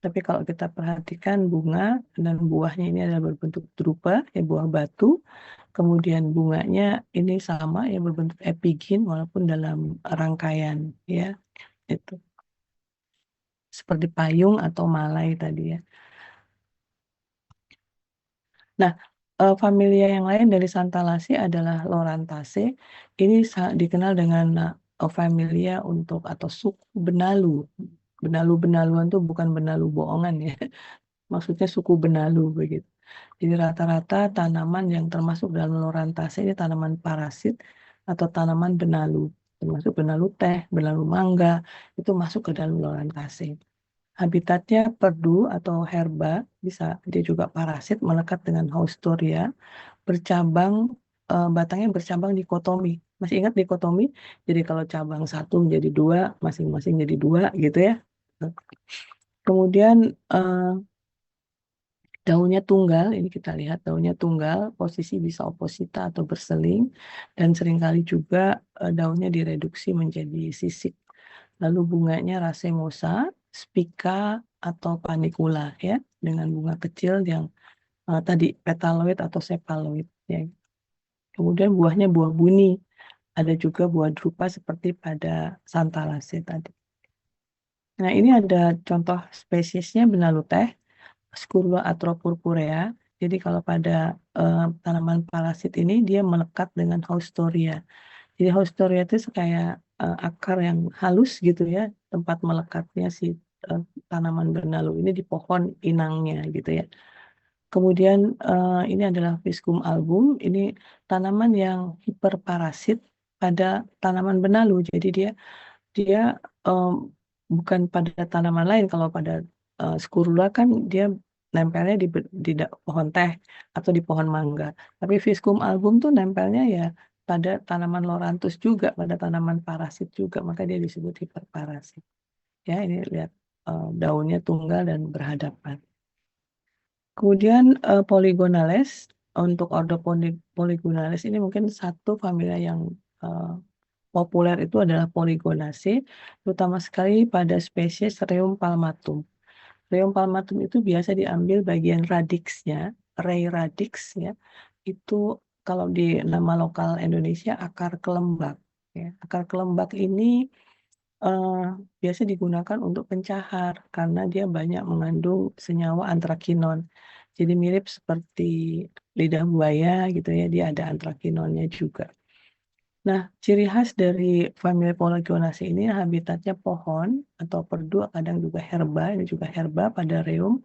Speaker 1: Tapi kalau kita perhatikan bunga dan buahnya ini adalah berbentuk drupa, ya buah batu. Kemudian bunganya ini sama ya berbentuk epigin walaupun dalam rangkaian ya itu seperti payung atau malai tadi ya. Nah, familia yang lain dari Santalacea adalah Lorantaceae. Ini dikenal dengan familia untuk atau suku benalu. Benalu-benaluan itu bukan benalu bohongan ya. Maksudnya suku benalu begitu. Jadi rata-rata tanaman yang termasuk dalam Lorantaceae ini tanaman parasit atau tanaman benalu. Termasuk benalu teh, benalu mangga, itu masuk ke dalam Lorantaceae. Habitatnya perdu atau herba, bisa dia juga parasit melekat dengan Haustoria, bercabang batangnya bercabang dikotomi. Masih ingat dikotomi? Jadi kalau cabang satu menjadi dua, masing-masing jadi dua gitu ya. Kemudian daunnya tunggal, ini kita lihat daunnya tunggal, posisi bisa oposita atau berseling, dan seringkali juga daunnya direduksi menjadi sisik. Lalu bunganya racemosa, spica, atau panicula ya, dengan bunga kecil yang tadi petaloid atau sepaloid ya. Kemudian buahnya buah buni, ada juga buah drupa seperti pada Santalacea tadi. Nah ini ada contoh spesiesnya benalu teh, Scurula atropurpurea. Jadi kalau pada tanaman parasit ini dia melekat dengan Haustoria. Jadi Haustoria itu kayak akar yang halus gitu ya, tempat melekatnya si tanaman benalu ini di pohon inangnya gitu ya. Kemudian ini adalah Viscum album, ini tanaman yang hiperparasit pada tanaman benalu. Jadi dia dia em, bukan pada tanaman lain. Kalau pada Scurula kan dia nempelnya di pohon teh atau di pohon mangga. Tapi Viscum album tuh nempelnya ya pada tanaman lorantus juga, pada tanaman parasit juga. Maka dia disebut hiperparasit. Ya, ini lihat daunnya tunggal dan berhadapan. Kemudian Polygonales, untuk ordo Polygonales ini mungkin satu familia yang eh, populer itu adalah Polygonaceae, terutama sekali pada spesies Rheum palmatum. Rheum palmatum itu biasa diambil bagian radiksnya, ray radix ya. Itu kalau di nama lokal Indonesia akar kelembak. Ya. Akar kelembak ini eh, biasa digunakan untuk pencahar karena dia banyak mengandung senyawa antrakinon. Jadi mirip seperti lidah buaya gitu ya, dia ada antrakinonnya juga. Nah, ciri khas dari famili Polygonaceae ini habitatnya pohon atau perdu, kadang juga herba, ini juga herba pada reum.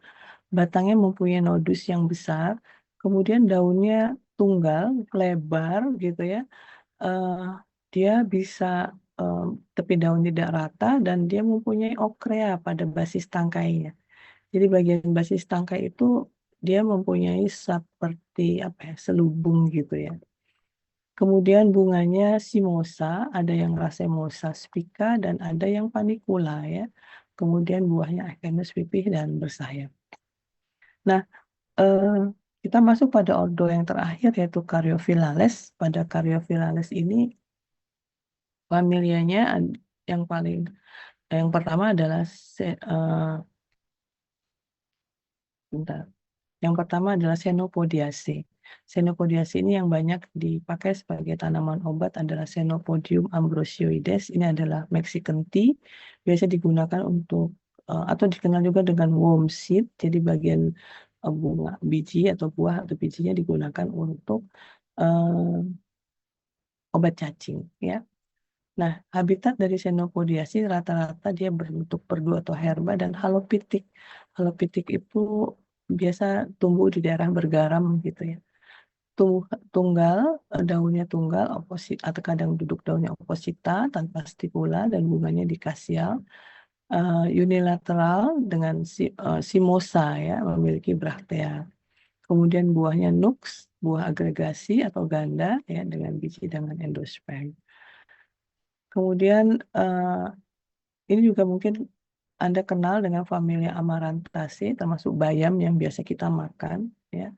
Speaker 1: Batangnya mempunyai nodus yang besar, kemudian daunnya tunggal, lebar gitu ya. Eh, Dia bisa eh, tepi daun tidak rata dan dia mempunyai okrea pada basis tangkainya. Jadi bagian basis tangkai itu dia mempunyai seperti apa ya, selubung gitu ya. Kemudian bunganya simosa, ada yang racemosa spica dan ada yang panicula ya. Kemudian buahnya Achenus pipih dan bersayap. Nah, eh, kita masuk pada ordo yang terakhir yaitu Caryophyllales. Pada Caryophyllales ini familianya yang paling yang pertama adalah bentar. Yang pertama adalah Xenopodiaceae. Xenopodiaceae ini yang banyak dipakai sebagai tanaman obat adalah Xenopodium ambrosioides. Ini adalah Mexican tea. Biasa digunakan untuk atau dikenal juga dengan worm seed. Jadi bagian bunga biji atau buah atau bijinya digunakan untuk obat cacing, ya. Nah, habitat dari Xenopodiaceae rata-rata dia berbentuk perdu atau herba dan halopitik. Halopitik itu biasa tumbuh di daerah bergaram gitu ya. Tunggal, daunnya tunggal, oposit atau kadang duduk daunnya oposita tanpa stipula dan bunganya dikasial. Unilateral dengan simosa ya, memiliki braktea. Kemudian buahnya nux, buah agregasi atau ganda ya dengan biji dengan endosperm. Kemudian ini juga mungkin Anda kenal dengan familia Amarantaceae, termasuk bayam yang biasa kita makan, ya.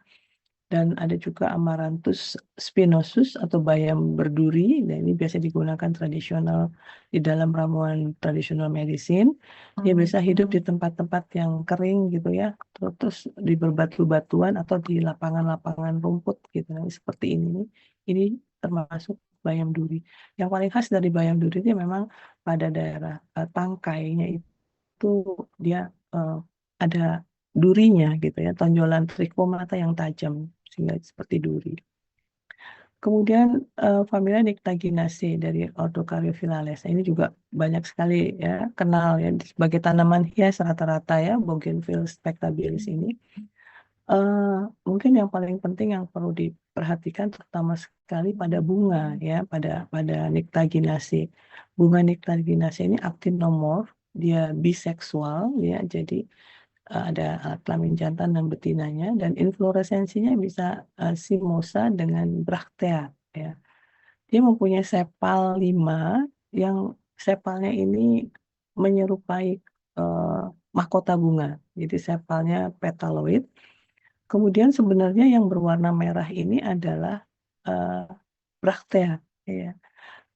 Speaker 1: Dan ada juga Amaranthus spinosus atau bayam berduri. Dan ini biasa digunakan tradisional di dalam ramuan tradisional medicine. Dia biasa hidup di tempat-tempat yang kering gitu ya, terus di berbatu-batuan atau di lapangan-lapangan rumput gitu. Nah, seperti ini. Ini termasuk bayam duri. Yang paling khas dari bayam duri itu memang pada daerah tangkainya itu dia eh, ada durinya gitu ya, tonjolan trichomata yang tajam sehingga seperti duri. Kemudian familia Nyctaginaceae dari Ordo Caryophyllales. Ini juga banyak sekali ya kenal ya sebagai tanaman hias rata-rata ya Bougainville spectabilis ini. Eh, Mungkin yang paling penting yang perlu diperhatikan terutama sekali pada bunga ya pada Nyctaginaceae. Bunga Nyctaginaceae ini actinomorph, dia biseksual ya, jadi ada kelamin jantan dan betinanya dan infloresensinya bisa simosa dengan braktea ya. Dia mempunyai sepal 5 yang sepalnya ini menyerupai eh, mahkota bunga. Jadi sepalnya petaloid. Kemudian sebenarnya yang berwarna merah ini adalah eh, braktea ya.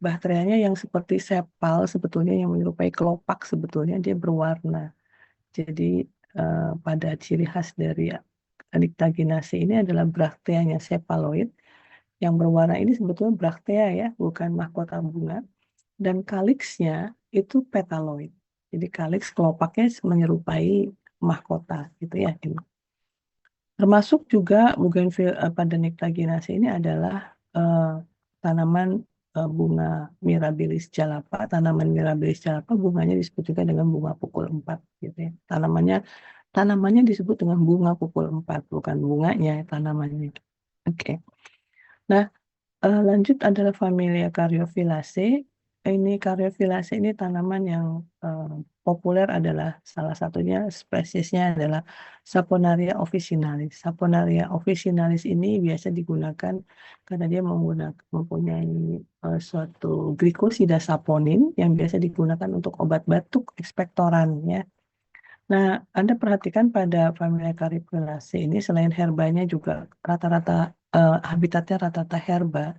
Speaker 1: Bakterianya yang seperti sepal sebetulnya yang menyerupai kelopak sebetulnya dia berwarna. Jadi pada ciri khas dari Anictaginase ini adalah brakteanya sepaloid yang berwarna ini sebetulnya braktea ya, bukan mahkota bunga. Dan kaliksnya itu petaloid. Jadi kaliks kelopaknya menyerupai mahkota gitu ya. Termasuk juga bougainville pada Nyctaginaceae ini adalah eh, tanaman bunga Mirabilis jalapa. Tanaman Mirabilis jalapa bunganya disebut juga dengan bunga pukul 4 gitu ya. Tanamannya disebut dengan bunga pukul 4 bukan bunganya tanamannya. Oke. Nah, lanjut adalah familia Caryophyllaceae. Ini Caryophyllaceae ini tanaman yang eh, populer adalah salah satunya spesiesnya adalah Saponaria officinalis. Saponaria officinalis ini biasa digunakan karena dia mempunyai suatu glikosida saponin yang biasa digunakan untuk obat batuk ekspektoran ya. Nah, Anda perhatikan pada familia Caryophyllaceae ini selain herbanya juga rata-rata habitatnya rata-rata herba.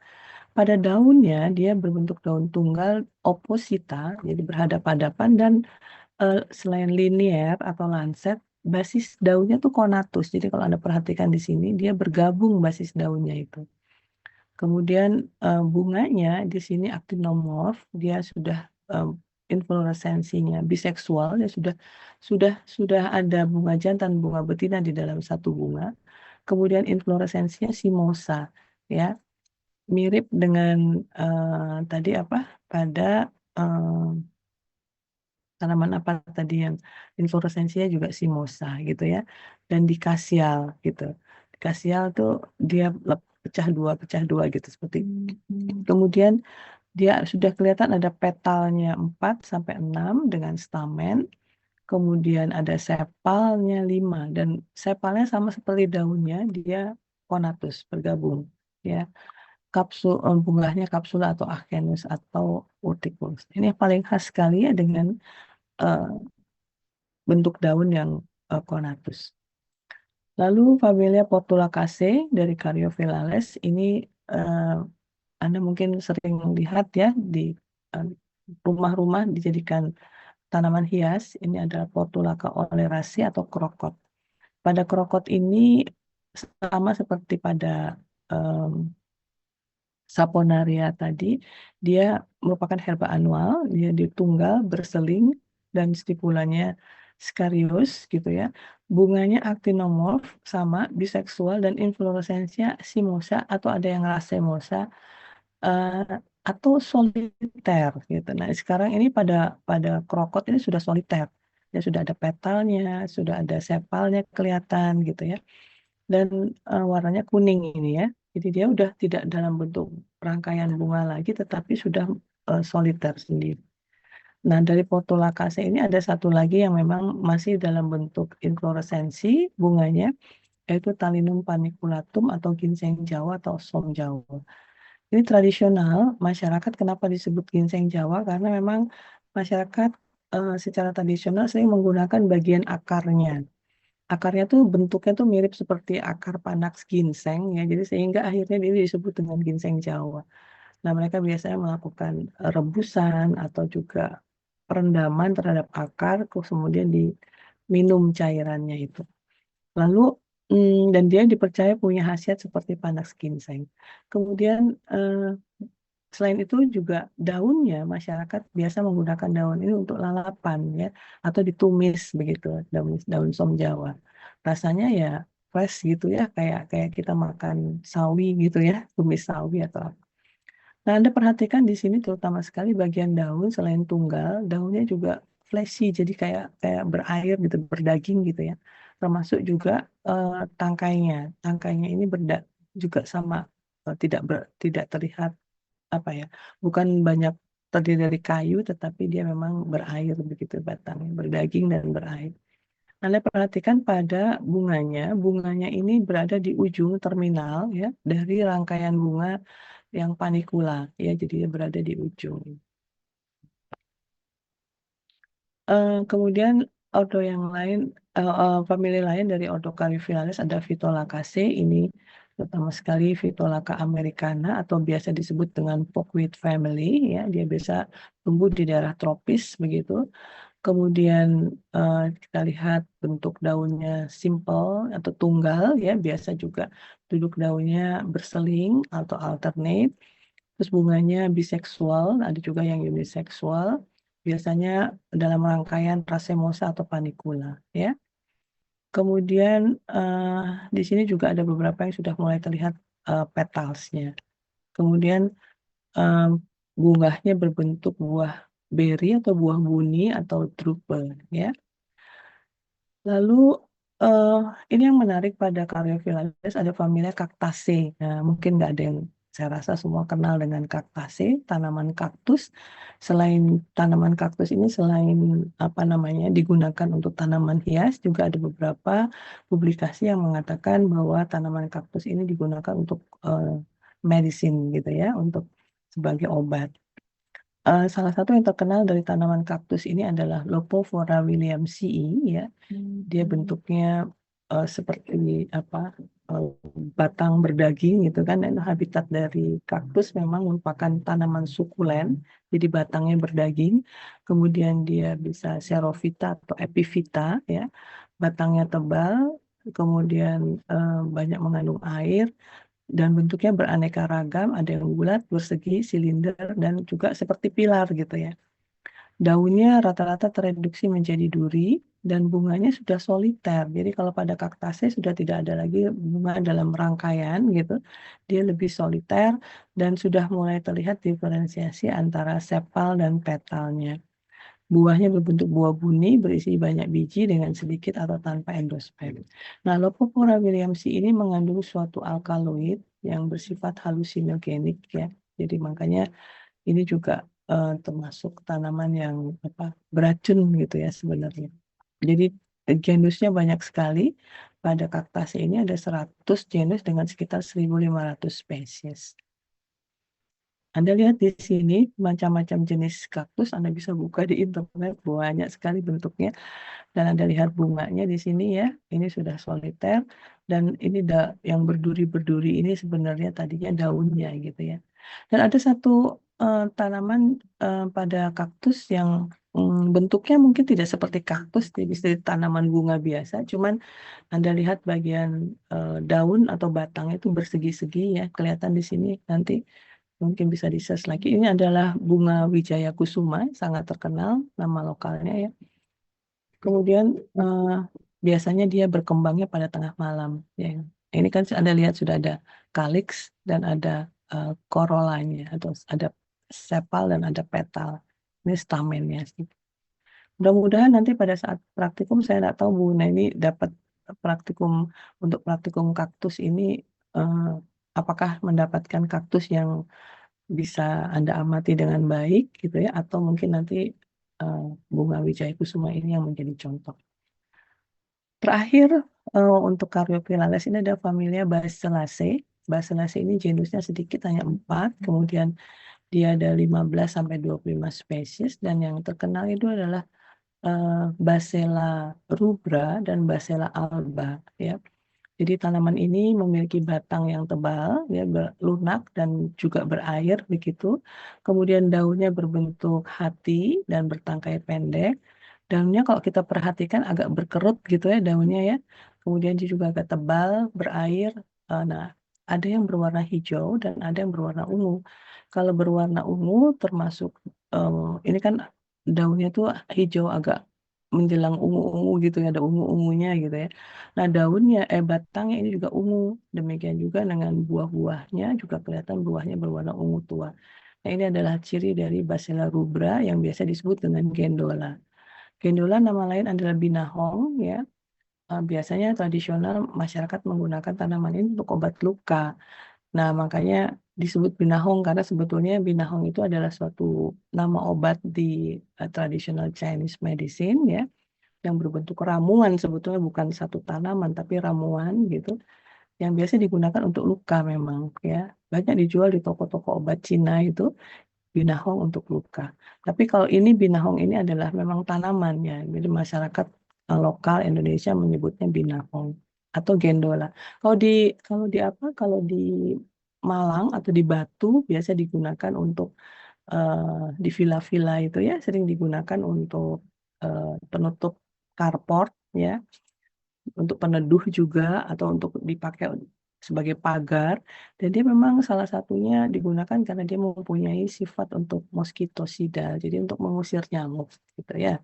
Speaker 1: Pada daunnya dia berbentuk daun tunggal oposita, jadi berhadap-hadapan dan selain linier atau lancet, basis daunnya tuh konatus. Jadi kalau Anda perhatikan di sini dia bergabung basis daunnya itu. Kemudian bunganya di sini actinomorph, dia sudah eh, infloresensinya biseksual, ya sudah ada bunga jantan, bunga betina di dalam satu bunga. Kemudian infloresensinya simosa, ya mirip dengan tadi apa pada eh, tanaman apa tadi yang infloresensinya juga simosa gitu ya dan dikasial gitu. Dikasial tuh dia pecah dua gitu seperti kemudian dia sudah kelihatan ada petalnya 4 sampai 6 dengan stamen. Kemudian ada sepalnya 5 dan sepalnya sama seperti daunnya dia konatus bergabung ya. Bunganya kapsul atau achenus atau urticulus. Ini yang paling khas sekali ya dengan eh, bentuk daun yang konatus. Lalu familia Portulaceae dari Caryophyllales ini eh, Anda mungkin sering lihat ya di eh, rumah-rumah dijadikan tanaman hias. Ini adalah Portulaca oleracea atau krokot. Pada krokot ini sama seperti pada em, Saponaria tadi, dia merupakan herba annual, dia ditunggal, berseling, dan stipulanya skarius gitu ya. Bunganya actinomorph, sama, biseksual, dan inflorescensia simosa atau ada yang racemosa, eh, atau soliter gitu. Nah, sekarang ini pada krokot ini sudah soliter. Ya sudah ada petalnya, sudah ada sepalnya kelihatan gitu ya. Dan warnanya kuning ini ya. Jadi dia udah tidak dalam bentuk rangkaian bunga lagi, tetapi sudah soliter sendiri. Nah, dari Portulaceae ini ada satu lagi yang memang masih dalam bentuk infloresensi bunganya, yaitu Talinum paniculatum atau ginseng Jawa atau som Jawa. Ini tradisional masyarakat. Kenapa disebut ginseng Jawa? Karena memang masyarakat secara tradisional sering menggunakan bagian akarnya. Akarnya tuh bentuknya tuh mirip seperti akar panas ginseng ya. Jadi sehingga akhirnya ini disebut dengan ginseng Jawa. Nah, mereka biasanya melakukan rebusan atau juga perendaman terhadap akar, terus kemudian diminum cairannya itu. Lalu dan dia dipercaya punya khasiat seperti panas ginseng. Kemudian selain itu juga daunnya masyarakat biasa menggunakan daun ini untuk lalapan ya atau ditumis begitu daun daun som Jawa. Rasanya ya fresh gitu ya kayak kayak kita makan sawi gitu ya, tumis sawi atau apa. Nah, Anda perhatikan di sini terutama sekali bagian daun selain tunggal, daunnya juga fleshy jadi kayak kayak berair gitu, berdaging gitu ya. Termasuk juga tangkainya. Tangkainya ini juga sama tidak terlihat apa ya, bukan banyak terdiri dari kayu, tetapi dia memang berair begitu batangnya, berdaging dan berair. Anda perhatikan pada bunganya, bunganya ini berada di ujung terminal ya dari rangkaian bunga yang panicula ya, jadi dia berada di ujung. Kemudian ordo yang lain, famili lain dari ordo Caryophyllales ada Phytolaccaceae, ini terutama sekali Phytolacca americana atau biasa disebut dengan pokeweed family ya, dia biasa tumbuh di daerah tropis begitu. Kemudian kita lihat bentuk daunnya simple atau tunggal ya, biasa juga duduk daunnya berseling atau alternate. Terus bunganya biseksual, ada juga yang uniseksual. Biasanya dalam rangkaian racemosa atau panicula, ya. Kemudian di sini juga ada beberapa yang sudah mulai terlihat petalsnya. Kemudian eh, bunganya berbentuk buah beri atau buah buni atau drupe, ya. Lalu eh ini yang menarik pada Caryophyllales ada familia Cactaceae. Nah, mungkin nggak ada yang saya rasa semua kenal dengan Cactaceae, tanaman kaktus. Selain tanaman kaktus ini selain apa namanya digunakan untuk tanaman hias, juga ada beberapa publikasi yang mengatakan bahwa tanaman kaktus ini digunakan untuk medicine gitu ya, untuk sebagai obat. Salah satu yang terkenal dari tanaman kaktus ini adalah Lophophora williamsii ya. Dia bentuknya seperti apa eh, batang berdaging gitu kan. Dan habitat dari kaktus memang merupakan tanaman sukulen, jadi batangnya berdaging. Kemudian dia bisa xerophyta atau epiphyta ya, batangnya tebal, kemudian banyak mengandung air dan bentuknya beraneka ragam, ada yang bulat, bersegi, silinder, dan juga seperti pilar gitu ya. Daunnya rata-rata tereduksi menjadi duri dan bunganya sudah soliter. Jadi kalau pada kaktase sudah tidak ada lagi bunga dalam rangkaian gitu. Dia lebih soliter dan sudah mulai terlihat diferensiasi antara sepal dan petalnya. Buahnya berbentuk buah buni berisi banyak biji dengan sedikit atau tanpa endosperm. Nah, Lophophora williamsii ini mengandung suatu alkaloid yang bersifat halusinogenik ya. Jadi makanya ini juga termasuk tanaman yang apa beracun gitu ya sebenarnya. Jadi genusnya banyak sekali. Pada Cactaceae ini ada 100 genus dengan sekitar 1.500 spesies. Anda lihat di sini macam-macam jenis kaktus, Anda bisa buka di internet, banyak sekali bentuknya. Dan Anda lihat bunganya di sini ya, ini sudah soliter, dan ini yang berduri-berduri ini sebenarnya tadinya daunnya gitu ya. Dan ada satu tanaman pada kaktus yang bentuknya mungkin tidak seperti kaktus, jadi seperti tanaman bunga biasa, cuman Anda lihat bagian daun atau batangnya itu bersegi-segi ya, kelihatan di sini nanti mungkin bisa di-search lagi. Ini adalah bunga Wijaya Kusuma, sangat terkenal nama lokalnya ya. Kemudian biasanya dia berkembangnya pada tengah malam. Ya. Ini kan Anda lihat sudah ada calyx dan ada corollanya atau ada sepal dan ada petal. Ini stamennya sih. Mudah-mudahan nanti pada saat praktikum saya nggak tahu Bu Neni dapat praktikum untuk praktikum kaktus ini eh, apakah mendapatkan kaktus yang bisa Anda amati dengan baik gitu ya atau mungkin nanti eh, bunga Wijaya Kusuma ini yang menjadi contoh. Terakhir, untuk Caryophyllales ini ada familia Bacillacea. Bacillacea ini genusnya sedikit, hanya 4. Kemudian dia ada 15 sampai 25 spesies. Dan yang terkenal itu adalah Bacella rubra dan Bacella alba. Ya. Jadi tanaman ini memiliki batang yang tebal, ya, lunak dan juga berair begitu. Kemudian daunnya berbentuk hati dan bertangkai pendek. Daunnya kalau kita perhatikan agak berkerut gitu ya daunnya ya. Kemudian dia juga agak tebal, berair. Nah, ada yang berwarna hijau dan ada yang berwarna ungu. Kalau berwarna ungu termasuk em, ini kan daunnya tuh hijau agak menjelang ungu-ungu gitu ya, ada ungu-ungunya gitu ya. Nah, daunnya, batangnya ini juga ungu. Demikian juga dengan buah-buahnya juga kelihatan buahnya berwarna ungu tua. Nah, ini adalah ciri dari Bacella rubra yang biasa disebut dengan gendola. Gendola nama lain adalah binahong ya. Biasanya tradisional masyarakat menggunakan tanaman ini untuk obat luka. Nah, makanya disebut binahong karena sebetulnya binahong itu adalah suatu nama obat di traditional Chinese medicine ya yang berbentuk ramuan sebetulnya bukan satu tanaman tapi ramuan gitu yang biasa digunakan untuk luka memang ya. Banyak dijual di toko-toko obat Cina itu binahong untuk luka. Tapi kalau ini binahong ini adalah memang tanaman ya. Jadi masyarakat lokal Indonesia menyebutnya binahong atau gendola. Kalau di apa? Kalau di Malang atau di Batu biasa digunakan untuk di villa-villa itu ya sering digunakan untuk penutup carport ya, untuk peneduh juga atau untuk dipakai sebagai pagar. Dan dia memang salah satunya digunakan karena dia mempunyai sifat untuk moskitosidal, jadi untuk mengusir nyamuk gitu ya.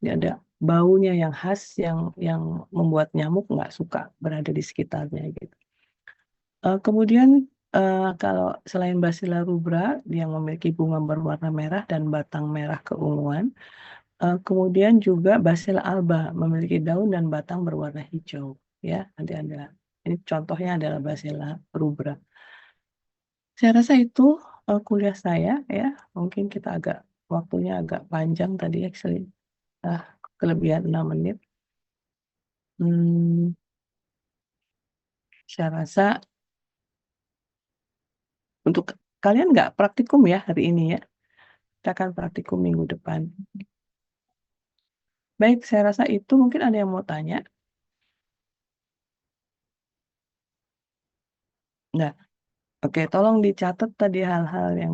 Speaker 1: Dia ada baunya yang khas yang membuat nyamuk nggak suka berada di sekitarnya gitu. Kemudian kalau selain Bacilla rubra yang memiliki bunga berwarna merah dan batang merah keunguan, kemudian juga Bacilla alba memiliki daun dan batang berwarna hijau. Ya, nanti ada. Ini contohnya adalah Bacilla rubra. Saya rasa itu kuliah saya ya. Mungkin kita waktunya agak panjang tadi ya, ah, kelebihan 6 menit. Hmm, saya rasa untuk kalian nggak praktikum ya hari ini ya. Kita akan praktikum minggu depan. Baik, saya rasa itu mungkin ada yang mau tanya. Nah, oke, tolong dicatat tadi hal-hal yang